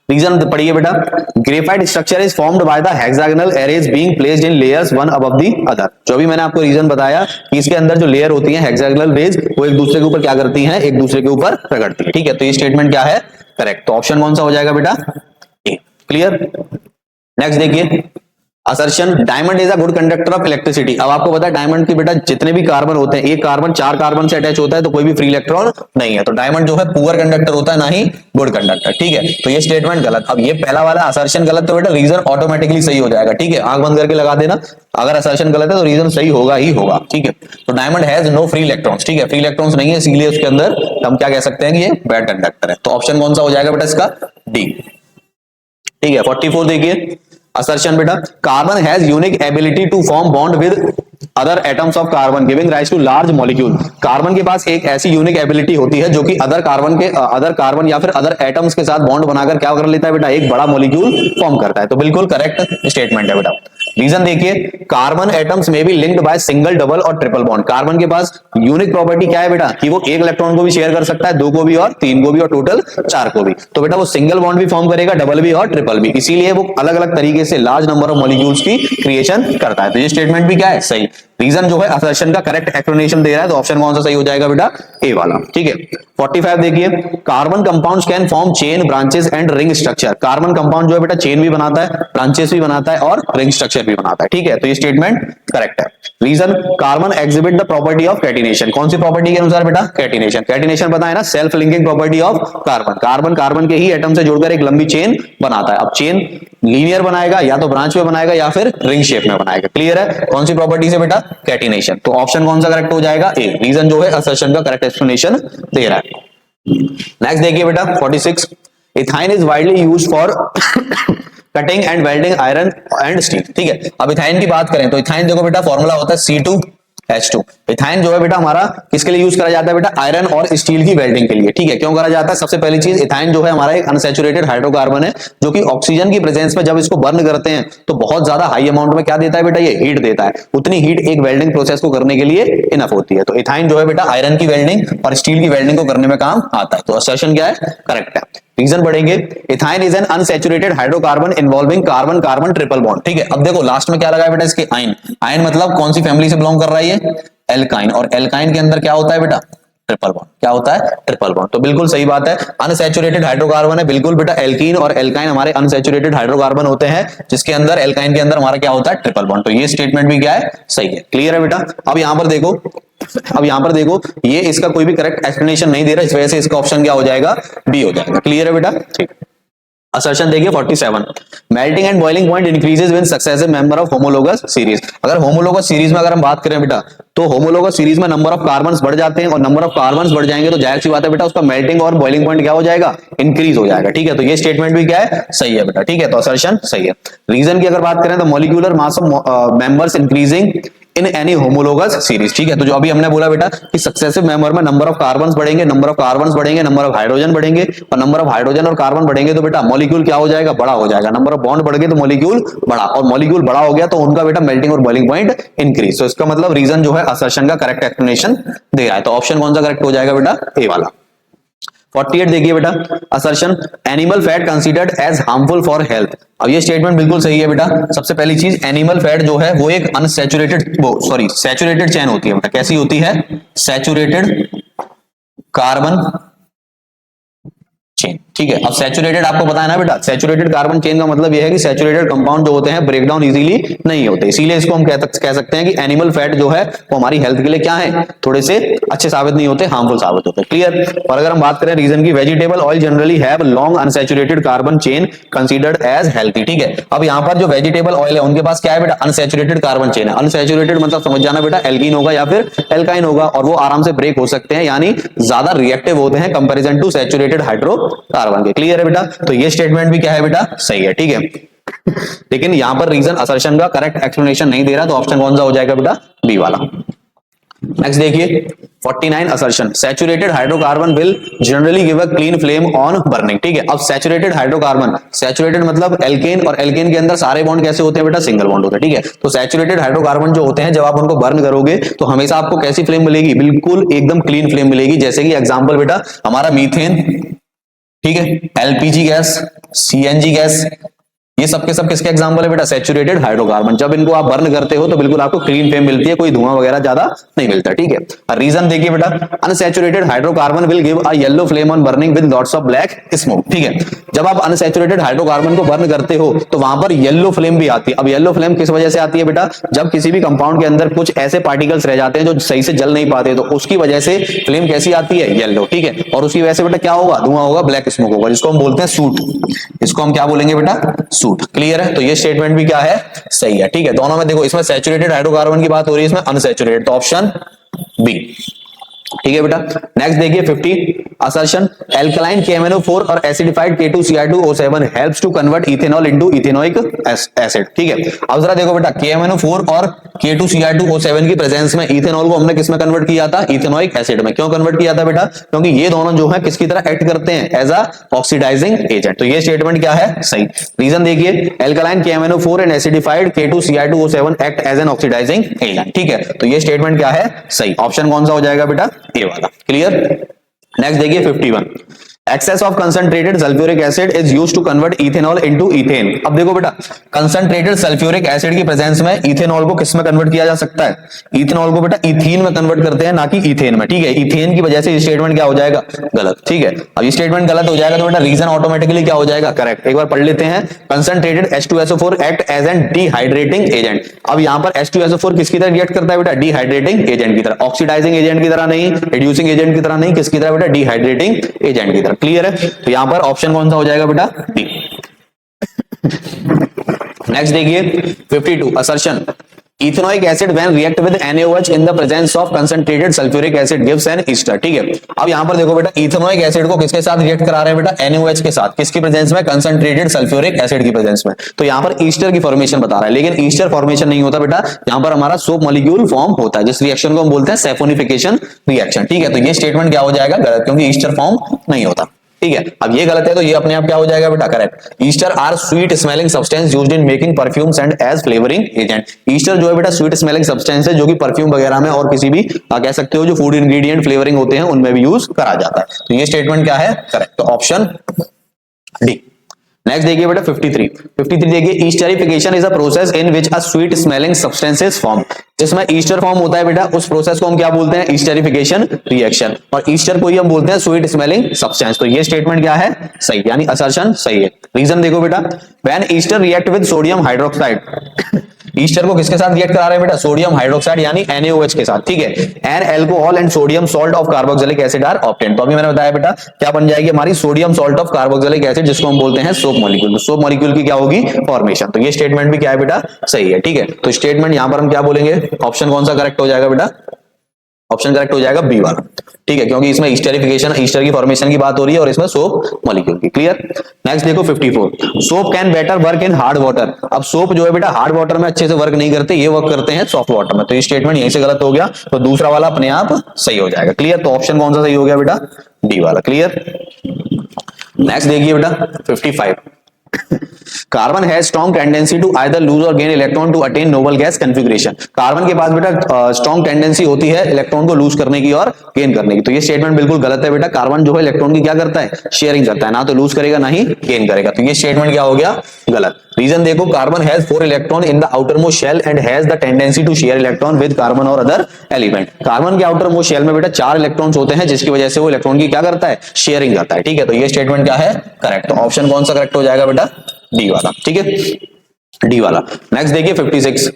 रीजन पढ़िए बेटा, graphite structure is formed by the hexagonal arrays being placed in layers one above the other. जो भी मैंने आपको रीजन बताया कि इसके अंदर जो लेयर होती है हेक्सागोनल रेज, वो एक दूसरे के ऊपर क्या करती हैं, एक दूसरे के ऊपर रगड़ती है। ठीक है, तो ये स्टेटमेंट क्या है, करेक्ट। तो ऑप्शन कौन सा हो जाएगा बेटा, ए। क्लियर। नेक्स्ट देखिए, assertion, diamond is a good conductor of electricity. अब आपको पता है डायमंड की बेटा जितने भी कार्बन होते हैं, एक कार्बन 4 कार्बन से अटैच होता है तो कोई भी फ्री इलेक्ट्रॉन नहीं है, तो डायमंड जो है पुअर कंडक्टर होता है, ना ही गुड कंडक्टर। ठीक है, तो ये स्टेटमेंट गलत। अब ये पहला वाला असर्शन गलत, तो बेटा रीजन ऑटोमेटिकली सही हो जाएगा। ठीक है, आंख बंद करके लगा देना, अगर असर्शन गलत है तो रीजन सही होगा ही होगा। ठीक है, तो diamond has no free electrons. ठीक है, फ्री इलेक्ट्रॉन्स नहीं है, इसीलिए उसके अंदर हम क्या कह सकते हैं कि ये बैड कंडक्टर है। तो ऑप्शन कौन सा हो जाएगा बेटा इसका, डी। ठीक है, 44 देखिए, असर्शन बेटा, carbon has unique ability to form bond with other atoms of carbon giving rise to large molecule. Carbon के पास एक ऐसी यूनिक एबिलिटी होती है जो कि अदर कार्बन या फिर अदर एटम्स के साथ बॉन्ड बनाकर क्या कर लेता है बेटा, एक बड़ा मॉलिक्यूल फॉर्म करता है। तो बिल्कुल करेक्ट स्टेटमेंट है बेटा। रीजन देखिए, कार्बन एटम्स में भी लिंक्ड बाय सिंगल, डबल और ट्रिपल बॉन्ड। कार्बन के पास यूनिक प्रॉपर्टी क्या है बेटा, कि वो एक इलेक्ट्रॉन को भी शेयर कर सकता है, 2 को भी और 3 को भी और टोटल 4 को भी। तो बेटा वो सिंगल बॉन्ड भी फॉर्म करेगा, डबल भी और ट्रिपल भी, इसीलिए वो अलग अलग तरीके से लार्ज नंबर ऑफ मॉलिक्यूल्स की क्रिएशन करता है। तो ये स्टेटमेंट भी क्या है, सही। रीजन जो है असर्शन का करेक्ट एक्सप्लेनेशन दे रहा है, तो ऑप्शन कौन सा सही हो जाएगा बेटा, ए वाला। ठीक है, 45 देखिए, carbon compounds can form chain, branches and ring structure. Carbon compound जो है बेटा चेन भी बनाता है, ब्रांचेस भी बनाता है और रिंग स्ट्रक्चर भी बनाता है। ठीक है, तो ये स्टेटमेंट करेक्ट है। Reason, carbon exhibit the property of catenation. कौन सी प्रॉपर्टी के अनुसार बेटा, कैटिनेशन। कैटिनेशन पता है ना, self linking property of carbon. Carbon carbon के ही एटम से जुड़कर एक लंबी चेन बनाता है। अब चेन लीनियर बनाएगा, या तो ब्रांच में बनाएगा या फिर रिंग शेप में बनाएगा। क्लियर है, कौन सी प्रॉपर्टी से बेटा, कैटिनेशन। तो ऑप्शन कौन सा करेक्ट हो जाएगा, ए। रीजन जो है असर्शन का करेक्ट एक्सप्लेनेशन दे रहा है। नेक्स्ट देखिए बेटा 46, ethyne is widely use for cutting and welding iron and steel. ठीक है, अब इथाइन की बात करें तो इथाइन देखो बेटा फॉर्मूला होता है C2H2। इथाइन जो है बेटा हमारा किसके लिए यूज करा जाता है बेटा, आयरन और स्टील की वेल्डिंग के लिए। ठीक है, क्यों करा जाता है, सबसे पहली चीज इथाइन जो है हमारा एक अनसैचुरेटेड हाइड्रोकार्बन है जो कि ऑक्सीजन की प्रेजेंस में जब इसको बर्न करते हैं तो बहुत ज्यादा हाई अमाउंट में क्या देता है बेटा, ये हीट देता है। उतनी हीट एक वेल्डिंग प्रोसेस को करने के लिए इनफ होती है। तो इथाइन जो है बेटा आयरन की वेल्डिंग और स्टील की वेल्डिंग को करने में काम आता है। तो असर्शन क्या है, करेक्ट है। रीजन पढ़ेंगे, ethyne is an unsaturated hydrocarbon involving carbon carbon triple bond. ठीक है, अब देखो लास्ट में क्या लगा है बेटा इसके, आयन। आयन मतलब कौन सी फैमिली से बिलोंग कर रहा है ये, एल्काइन। और एल्काइन के अंदर क्या होता है बेटा, ट्रिपल बॉन्ड। क्या होता है, ट्रिपल बॉन्ड। तो बिल्कुल सही बात है, अनसैचुरेटेड हाइड्रोकार्बन है बिल्कुल बेटा, एल्कीन और एल्काइन हमारे अनसैचुरेटेड हाइड्रोकार्बन होते हैं जिसके अंदर एल्काइन के अंदर हमारा क्या होता है, ट्रिपल बॉन्ड। तो ये स्टेटमेंट भी क्या है, सही है। क्लियर है बेटा। अब यहां पर देखो, ये इसका कोई भी करेक्ट एक्सप्लेनेशन नहीं दे रहा, इस वजह से इसका ऑप्शन क्या हो जाएगा, बी हो जाएगा। क्लियर है बेटा, ठीक। असर्शन देखिए 47, melting and boiling point increases when successive member of homologous series. अगर होमोलोगस सीरीज में अगर हम बात करें बेटा, तो होमोलोगस सीरीज में नंबर ऑफ कार्बन्स बढ़ जाते हैं और नंबर ऑफ कार्बन्स बढ़ जाएंगे तो जाहिर सी बात है बेटा उसका मेल्टिंग और बॉइलिंग पॉइंट क्या हो जाएगा, इंक्रीज हो जाएगा। ठीक है, तो ये स्टेटमेंट भी क्या है, सही है बेटा। ठीक है, तो असर्शन सही है। रीजन की अगर बात करें तो molecular mass of members increasing in any homologous series. ठीक है, तो जो अभी हमने बोला बेटा कि सक्सेसिव मेंबर में नंबर ऑफ कार्बन्स बढ़ेंगे, नंबर ऑफ कार्बन्स बढ़ेंगे, नंबर ऑफ हाइड्रोजन बढ़ेंगे, और नंबर ऑफ हाइड्रोजन और कार्बन बढ़ेंगे तो बेटा मॉलिक्यूल क्या हो जाएगा, बड़ा हो जाएगा। नंबर ऑफ बॉन्ड बढ़ गए तो मॉलिक्यूल बड़ा, और मॉलिक्यूल बड़ा हो गया तो उनका बेटा मेल्टिंग और बॉइलिंग पॉइंट इंक्रीज। तो इसका मतलब रीजन जो है असर्शन का करेक्ट एक्सप्लेनेशन दे रहा है। तो ऑप्शन कौन सा करेक्ट हो जाएगा बेटा, ए वाला। 48 देखिए बेटा, assertion animal fat considered as harmful for health. अब ये स्टेटमेंट बिल्कुल सही है बेटा। सबसे पहली चीज, एनिमल फैट जो है वो एक सैचुरेटेड चेन होती है बेटा। कैसी होती है, सैचुरेटेड कार्बन चेन। ठीक है, अब सैचुरेटेड आपको पता है ना बेटा, सैचुरेटेड कार्बन चेन का मतलब यह है कि सैचुरेटेड कंपाउंड जो होते हैं ब्रेक डाउन इजीली नहीं होते, इसीलिए इसको हम कह सकते हैं कि एनिमल फैट जो है वो हमारी हेल्थ के लिए क्या है, थोड़े से अच्छे साबित नहीं होते, हार्मफुल साबित होते। क्लियर। और अगर हम बात करें रीजन की, vegetable oil generally have long unsaturated carbon chain considered as healthy. ठीक है, अब यहाँ पर जो वेजिटेबल ऑयल है उनके पास क्या है बेटा, अनसैचुरेटेड कार्बन चेन है। अनसैचुरेटेड मतलब समझ जाना बेटा एल्कीन होगा या फिर एल्काइन होगा, और वो आराम से ब्रेक हो सकते हैं, यानी ज्यादा रिएक्टिव होते हैं कंपेरिजन टू सैचुरेटेड हाइड्रोकार्बन के। क्लियर है बेटा। तो ये स्टेटमेंट भी क्या है बेटा, सही है। ठीक है, लेकिन यहां पर रीजन असर्शन का करेक्ट एक्सप्लेनेशन नहीं दे रहा, तो ऑप्शन कौन सा हो जाएगा बेटा, बी वाला। नेक्स्ट देखिए 49, assertion saturated hydrocarbon will generally give a clean flame on burning. ठीक है, अब सैचुरेटेड हाइड्रोकार्बन, सैचुरेटेड मतलब एल्केन, और एल्केन के अंदर सारे बॉन्ड कैसे होते हैं बेटा, सिंगल बॉन्ड होते हैं। ठीक है, तो सैचुरेटेड हाइड्रोकार्बन जो होते हैं जब आप उनको बर्न करोगे तो हमेशा आपको कैसी फ्लेम मिलेगी, बिल्कुल एकदम क्लीन फ्लेम मिलेगी। जैसे कि एग्जांपल बेटा हमारा मीथेन, ठीक है, एलपीजी गैस, सीएनजी गैस, ये सब के सब किसके एग्जांपल है बेटा, सैचुरेटेड हाइड्रोकार्बन। जब इनको आप बर्न करते हो तो बिल्कुल आपको क्लीन फ्लेम मिलती है, कोई धुआं वगैरह ज्यादा नहीं मिलता। ठीक है, रीजन देखिए बेटा, unsaturated hydrocarbon will give a yellow flame on burning with lots of black smoke. ठीक है, जब आप अनसैचुरेटेड हाइड्रोकार्बन को बर्न करते हो तो वहां पर येलो फ्लेम भी आती है। अब येलो फ्लेम किस वजह से आती है बेटा, जब किसी भी कंपाउंड के अंदर कुछ ऐसे पार्टिकल्स रह जाते हैं जो सही से जल नहीं पाते, तो उसकी वजह से फ्लेम कैसी आती है, येलो। ठीक है, और उसकी वजह से बेटा क्या होगा, धुआं होगा, ब्लैक स्मोक होगा, जिसको हम बोलते हैं सूट। इसको हम क्या बोलेंगे बेटा, सूट। क्लियर है। तो ये स्टेटमेंट भी क्या है, सही है। ठीक है, दोनों में देखो, इसमें सैचुरेटेड हाइड्रोकार्बन की बात हो रही है, इसमें अनसैचुरेटेड, तो ऑप्शन बी। ठीक है बेटा। नेक्स्ट देखिए 50, असर्शन एल्कलाइन KMnO4 और acidified K2Cr2O7 helps to convert ethanol into ethanoic acid. ठीक है, अब जरा देखो बेटा, KMnO4 और K2Cr2O7 की प्रेजेंस में इथेनॉल को हमने किसमें कन्वर्ट किया था, इथेनोइक एसिड में। क्यों कन्वर्ट किया था बेटा, क्योंकि ये दोनों जो है किसकी तरह एक्ट करते हैं, एज अ ऑक्सीडाइजिंग एजेंट। तो ये स्टेटमेंट क्या है, सही। रीजन देखिए, alkaline KMnO4 and acidified K2Cr2O7 act as an oxidising agent. ठीक है, तो ये स्टेटमेंट क्या है, सही। ऑप्शन कौन सा हो जाएगा बेटा, ए वाला। क्लियर। नेक्स्ट देखिए 51, excess of concentrated sulphuric acid is used to convert ethanol into ethane. अब देखो बेटा, कंसंट्रेटेड सल्फ्यूरिक एसिड की प्रेजेंस में इथेनॉल को किस में कन्वर्ट किया जा सकता है, इथेनॉल को बेटा इथीन में कन्वर्ट करते हैं, ना कि इथेन में। ठीक है, इथेन की वजह से ये स्टेटमेंट क्या हो जाएगा, गलत। ठीक है, अब ये स्टेटमेंट गलत हो जाएगा तो बेटा रीजन ऑटोमेटिकली क्या हो जाएगा, करेक्ट। एक बार पढ़ लेते हैं, concentrated H2SO4 act as an dehydrating agent. अब यहां पर H2SO4 किसकी तरह रिएक्ट करता है बेटा, डिहाइड्रेटिंग एजेंट की तरह, ऑक्सीडाइजिंग एजेंट की तरह नहीं, रिड्यूसिंग एजेंट की तरह नहीं, किसकी तरह बेटा, डिहाइड्रेटिंग एजेंट की तरह। क्लियर है। तो यहां पर ऑप्शन कौन सा हो जाएगा बेटा, डी। नेक्स्ट देखिए 52, assertion ethanoic acid when react with NaOH in the presence of concentrated sulphuric acid gives an Easter. ठीक है, अब यहां पर देखो बेटा, इथेनोइक एसिड को किसके साथ रिएक्ट करा रहे हैं बेटा? NaOH के साथ। किसकी प्रेजेंस में? कंसंट्रेटेड सल्फ्यूरिक एसिड की प्रेजेंस में। तो यहां पर ईस्टर की फॉर्मेशन बता रहा है, लेकिन ईस्टर फॉर्मेशन नहीं होता बेटा, यहां पर हमारा सोप मॉलिक्यूल फॉर्म होता है, जिस रिएक्शन को हम बोलते हैं सैफोनिफिकेशन रिएक्शन। ठीक है, तो ये स्टेटमेंट क्या हो जाएगा? गलत, क्योंकि ईस्टर फॉर्म नहीं होता। ठीक है, अब ये गलत है तो ये अपने आप क्या हो जाएगा बेटा? Correct. Ester are sweet smelling substance used in making perfumes and as flavouring agent. Ester जो है बेटा स्वीट स्मेलिंग सब्सटेंस है, जो कि परफ्यूम वगैरह में और किसी भी कह सकते हो जो फूड इंग्रेडिएंट फ्लेवरिंग होते हैं उनमें भी यूज करा जाता है। तो ये स्टेटमेंट क्या है? करेक्ट। तो ऑप्शन डी। नेक्स्ट देखिए बेटा 53 देखिए, esterification is a process in which a sweet smelling substance is form. जिसमें ईस्टर फॉर्म होता है बेटा, उस प्रोसेस को हम क्या बोलते हैं? ईस्टरिफिकेशन रिएक्शन। और ईस्टर को ही हम बोलते हैं स्वीट स्मेलिंग सब्सटेंस। तो ये स्टेटमेंट क्या है? सही, यानी असर्शन सही है। रीजन देखो बेटा, when Easter react with sodium hydroxide, Easter को किसके साथ रिएक्ट करा रहे हैं बेटा? सोडियम हाइड्रोक्साइड यानी NaOH के साथ। ठीक है, an alcohol and sodium salt of carboxylic acid are obtained. तो अभी मैंने बताया बेटा क्या बन जाएगी हमारी? Sodium salt of carboxylic acid, जिसको हम बोलते हैं सोप मॉलिक्यूल। तो सोप मॉलिक्यूल की क्या होगी? फॉर्मेशन। तो ये स्टेटमेंट भी क्या है बेटा? सही है। ठीक है, तो स्टेटमेंट यहां पर हम क्या बोलेंगे? ऑप्शन कौन सा करेक्ट हो जाएगा बेटा? ऑप्शन करेक्ट हो जाएगा बी वाला। ठीक है, क्योंकि इसमें ईस्टरिफिकेशन, ईस्टर की फॉर्मेशन की बात हो रही है और इसमें सोप मॉलिक्यूल की। क्लियर। नेक्स्ट देखो 54, soap can better work in hard water. अब सोप जो है बेटा हार्ड वाटर में अच्छे से वर्क नहीं करते, ये वर्क करते हैं सॉफ्ट वाटर में। तो ये स्टेटमेंट यहीं से गलत हो गया, तो दूसरा वाला अपने आप सही हो जाएगा। क्लियर, तो ऑप्शन कौन सा सही हो गया बेटा? डी वाला। क्लियर। नेक्स्ट देखिए बेटा 55, carbon has strong tendency to either lose or gain electron to attain noble gas configuration. Carbon के पास बेटा स्ट्रॉन्ग टेंडेंसी होती है इलेक्ट्रॉन को लूज करने की और गेन करने की। तो ये स्टेटमेंट बिल्कुल गलत है बेटा। कार्बन जो है इलेक्ट्रॉन की क्या करता है? शेयरिंग करता है, ना तो लूज करेगा ना ही गेन करेगा। तो ये स्टेटमेंट क्या हो गया? गलत। रीजन देखो, carbon has 4 electron in the outermost shell and has the tendency to share electron with carbon और अदर एलिमेंट। कार्बन के आउटर मोस्ट शेल में बेटा 4 इलेक्ट्रॉन्स होते हैं, जिसकी वजह से वो इलेक्ट्रॉन की क्या करता है? शेयरिंग करता है। ठीक है, तो ये स्टेटमेंट क्या है? करेक्ट। तो ऑप्शन कौन सा करेक्ट हो जाएगा बेटा? डी वाला। ठीक है, डी वाला। नेक्स्ट देखिए 56,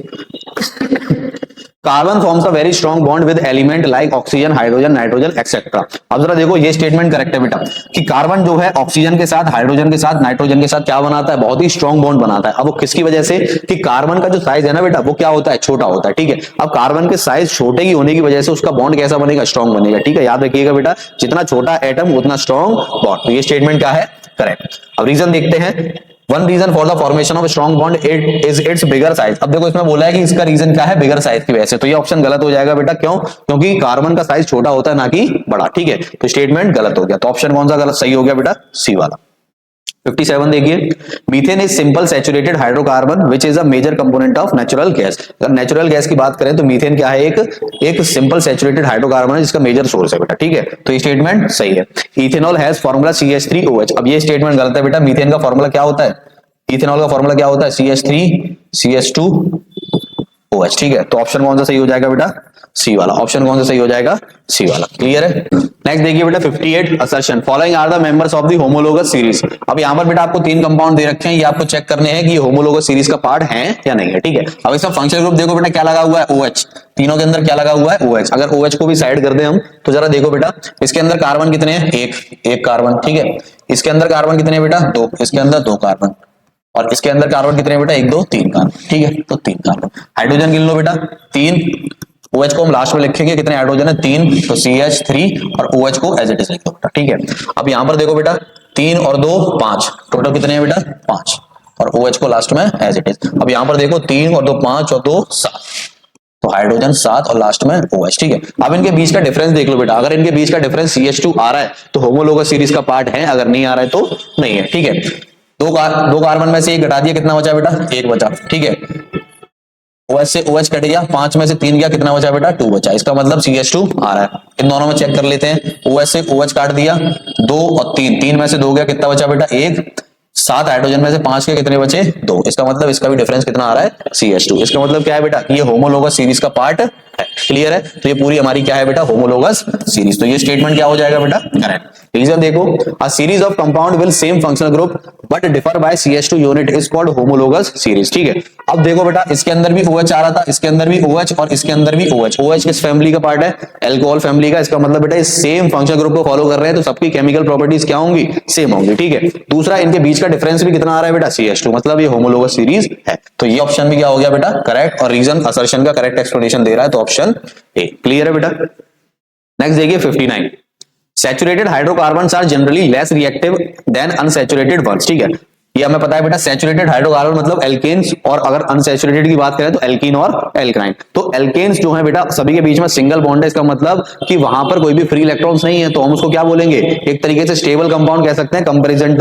carbon forms a very strong bond with element like oxygen, hydrogen, nitrogen etcetera. अब जरा देखो ये स्टेटमेंट करेक्ट है बेटा कि कार्बन जो है ऑक्सीजन के साथ, हाइड्रोजन के साथ, नाइट्रोजन के साथ क्या बनाता है? बहुत ही स्ट्रॉन्ग बॉन्ड बनाता है। अब वो किसकी वजह से? कि कार्बन का जो साइज है ना बेटा, वो क्या होता है? छोटा होता है। ठीक है, अब कार्बन के साइज छोटे की होने की वजह से उसका बॉन्ड कैसा बनेगा? स्ट्रॉन्ग बनेगा। ठीक है, याद रखिएगा बेटा, जितना छोटा एटम उतना स्ट्रॉन्ग बॉन्ड। तो ये स्टेटमेंट क्या है? करेक्ट। अब रीजन देखते हैं, one reason for the formation of strong bond it is its bigger size. अब देखो इसमें बोला है कि इसका रीजन क्या है? बिगर साइज की वजह से। तो ये ऑप्शन गलत हो जाएगा बेटा। क्यों? क्योंकि कार्बन का साइज छोटा होता है ना कि बड़ा। ठीक है, तो स्टेटमेंट गलत हो गया। तो ऑप्शन कौन सा गलत सही हो गया बेटा? सी वाला। 57 देखिए, methane is simple saturated hydrocarbon which is a major component of natural gas. अगर नेचुरल गैस की बात करें तो मीथेन क्या है? एक सिंपल सैचुरेटेड हाइड्रोकार्बन है, जिसका मेजर सोर्स है बेटा। ठीक है, तो ये स्टेटमेंट सही है। Ethanol has formula CH3OH। अब ये स्टेटमेंट गलत है बेटा। मीथेन का फॉर्मूला क्या होता है? इथेनॉल का फॉर्मूला क्या होता है? CH3CH2OH। ठीक है, तो ऑप्शन कौन सा सही हो जाएगा बेटा? सी वाला। ऑप्शन कौन सा सही हो जाएगा? सी वाला। क्लियर है। नेक्स्ट देखिए बेटा 58, assertion following are the members of the homologous series. अब यहां पर बेटा आपको 3 कंपाउंड दे रखे हैं, ये आपको चेक करने हैं कि ये होमोलोगस सीरीज का पार्ट है या नहीं है। ठीक है, अब इसका फंक्शनल ग्रुप देखो बेटा क्या लगा हुआ है? OH। तीनों के अंदर क्या लगा हुआ है? OH। अगर OH को भी साइड कर दे हम तो जरा देखो बेटा, इसके अंदर कार्बन कितने हैं? एक कार्बन। ठीक है, इसके अंदर कार्बन कितने हैं बेटा? 2। इसके अंदर 2 कार्बन। और इसके अंदर कार्बन कितने बेटा? 1 2 3 कार्बन। ठीक है, तो 3 कार्बन। हाइड्रोजन गिन लो बेटा, 3। OH को हम लास्ट में लिखेंगे, कितने हाइड्रोजन है? 3, तो CH3 और OH को एज इट इज लिख दो बेटा। ठीक है, अब यहां पर देखो बेटा 3 और 2 5, टोटल कितने हैं बेटा? 5, और OH को लास्ट में एज इट इज। अब यहां पर देखो 3 और 2 5 और 2 7, तो हाइड्रोजन 7 और लास्ट में OH। ठीक है, अब इनके बीच का डिफरेंस देख लो बेटा। अगर इनके बीच का डिफरेंस CH2 आ रहा है तो होमोलोगस सीरीज का पार्ट है, अगर नहीं आ रहा है तो नहीं है। ठीक है, दो कार्बन में से 1 घटा दिया, कितना बचा बेटा? 1 बचा। ठीक है, OH से OH कट गया, 5 में से 3 गया, कितना बचा बेटा? 2 बचा। इसका मतलब CH2 आ रहा है। इन दोनों में चेक कर लेते हैं। OH से OH काट दिया, 2 और 3 में से 2 गया, कितना बचा बेटा? 1। 7 हाइड्रोजन में से 5 के कितने बचे? 2। इसका मतलब इसका भी डिफरेंस कितना आ रहा है? CH2। इसका मतलब क्या है बेटा? ये होमोलोगस सीरीज का पार्ट है। क्लियर है? तो ये पूरी हमारी क्या है बेटा, होमोलोगस सीरीज। तो ये स्टेटमेंट क्या हो जाएगा बेटा, करेक्ट। रीजन देखो, a series of compound will same functional group but differ by CH2 unit is called homologous series. ठीक है, अब देखो बेटा, इसके अंदर भी OH आ रहा था, इसके अंदर भी OH और इसके अंदर भी OH। OH किस फैमिली का पार्ट है, अल्कोहल फैमिली का। इसका मतलब बेटा सेम फंक्शनल ग्रुप को फॉलो कर रहे हैं तो सबकी केमिकल प्रॉपर्टीज क्या होंगी, सेम होंगी। ठीक है, दूसरा इनके बीच का डिफरेंस भी कितना आ रहा है बेटा, CH2, मतलब ये होमोलोगस सीरीज है। तो ये ऑप्शन भी क्या हो गया बेटा, करेक्ट। और रीजन असर्शन का करेक्ट एक्सप्लेनेशन दे रहा है तो ऑप्शन ए। क्लियर है बेटा? नेक्स्ट देखिए 59, saturated hydrocarbons are generally less reactive than unsaturated ones. ठीक है, ये हमें पता है बेटा, सैचुरेटेड हाइड्रोकार्बन मतलब एल्केन्स, और अगर अनसैचुरेटेड की बात करें तो एल्कीन और एल्काइन। तो एल्केन्स जो है बेटा सभी के बीच में सिंगल बॉन्ड है, इसका मतलब कि वहां पर कोई भी फ्री इलेक्ट्रॉन्स नहीं है, तो हम उसको क्या बोलेंगे, एक तरीके से स्टेबल कंपाउंड कह सकते हैं कंपैरिजन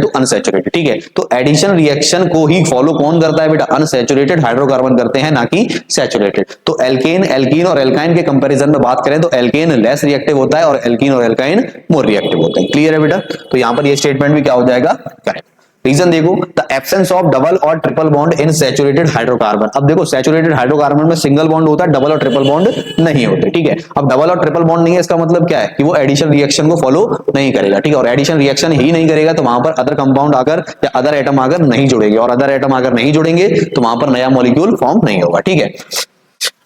टू अनसैचुरेटेड। ठीक है, तो एडिशन रिएक्शन को ही फॉलो कौन करता है बेटा, अनसैचुरेटेड हाइड्रोकार्बन करते हैं, ना कि सैचुरेटेड। तो एल्केन, एल्कीन और एल्काइन के कंपैरिजन में बात करें तो एल्केन लेस रिएक्टिव होता है और एल्कीन और एल्काइन मोर रिएक्टिव होते हैं। क्लियर है बेटा? तो यहां पर ये स्टेटमेंट भी क्या हो जाएगा, करेक्ट। रीजन देखो, द एब्सेंस ऑफ डबल और triple bond in saturated hydrocarbon. अब देखो, सैचुरेटेड हाइड्रोकार्बन में सिंगल बॉन्ड होता है, डबल और ट्रिपल बॉन्ड नहीं होते। ठीक है, अब डबल और ट्रिपल बॉन्ड नहीं है, इसका मतलब क्या है कि वो एडिशन रिएक्शन को फॉलो नहीं करेगा। ठीक है, और एडिशन रिएक्शन ही नहीं करेगा तो वहां पर अदर कंपाउंड आकर या अदर एटम आकर नहीं जुड़ेंगे, और अदर एटम आकर नहीं जुड़ेंगे तो वहां पर नया मॉलिक्यूल फॉर्म नहीं होगा। ठीक है,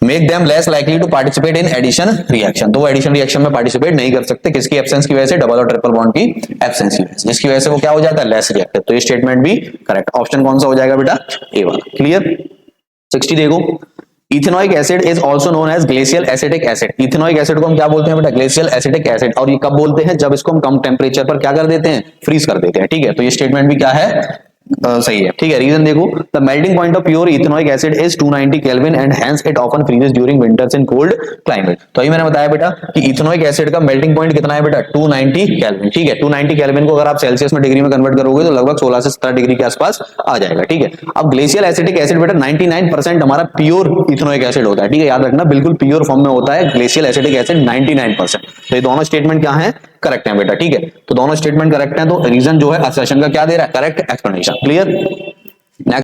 make them less likely to participate in addition reaction. तो वो एडिशन रिएक्शन में पार्टिसिपेट नहीं कर सकते, किसकी एब्सेंस की वजह से, डबल और ट्रिपल बॉन्ड की एब्सेंस की वजह से, जिसकी वजह से वो क्या हो जाता है, लेस रिएक्टिव। तो ये स्टेटमेंट भी करेक्ट। ऑप्शन कौन सा हो जाएगा बेटा, ए वाला। क्लियर? 60 देखो, ethanoic acid is also known as glacial acetic acid. Ethanoic acid को हम क्या बोलते हैं बेटा, ग्लेशियल एसिटिक एसिड। और ये कब बोलते हैं, जब इसको हम कम टेम्परेचर पर क्या कर देते हैं, फ्रीज कर देते हैं। ठीक है, तो ये स्टेटमेंट भी क्या है, सही है। ठीक है, रीजन देखो, the melting point of pure ethanoic acid is 290 kelvin and hence it often freezes during winters in cold climate. तो अभी मैंने बताया बेटा कि इथेनॉइक एसिड का मेल्टिंग पॉइंट कितना है बेटा, 290 केल्विन। ठीक है, 290 केल्विन को अगर आप सेल्सियस में डिग्री में कन्वर्ट करोगे तो लगभग 16 से 17 डिग्री के आसपास आ जाएगा। ठीक है, अब ग्लेशियल एसिटिक एसिड बेटा 99% हमारा प्योर इथेनॉइक एसिड होता है। ठीक है, याद रखना, बिल्कुल प्योर फॉर्म में होता है ग्लेशियल एसिटिक एसिड 99%। तो ये दोनों स्टेटमेंट क्या है, करेक्ट है बेटा। ठीक है, तो दोनों स्टेटमेंट करेक्ट है, तो रीजन जो है असर्शन का क्या दे रहा है, करेक्ट एक्सप्लेनेशन। क्लियर?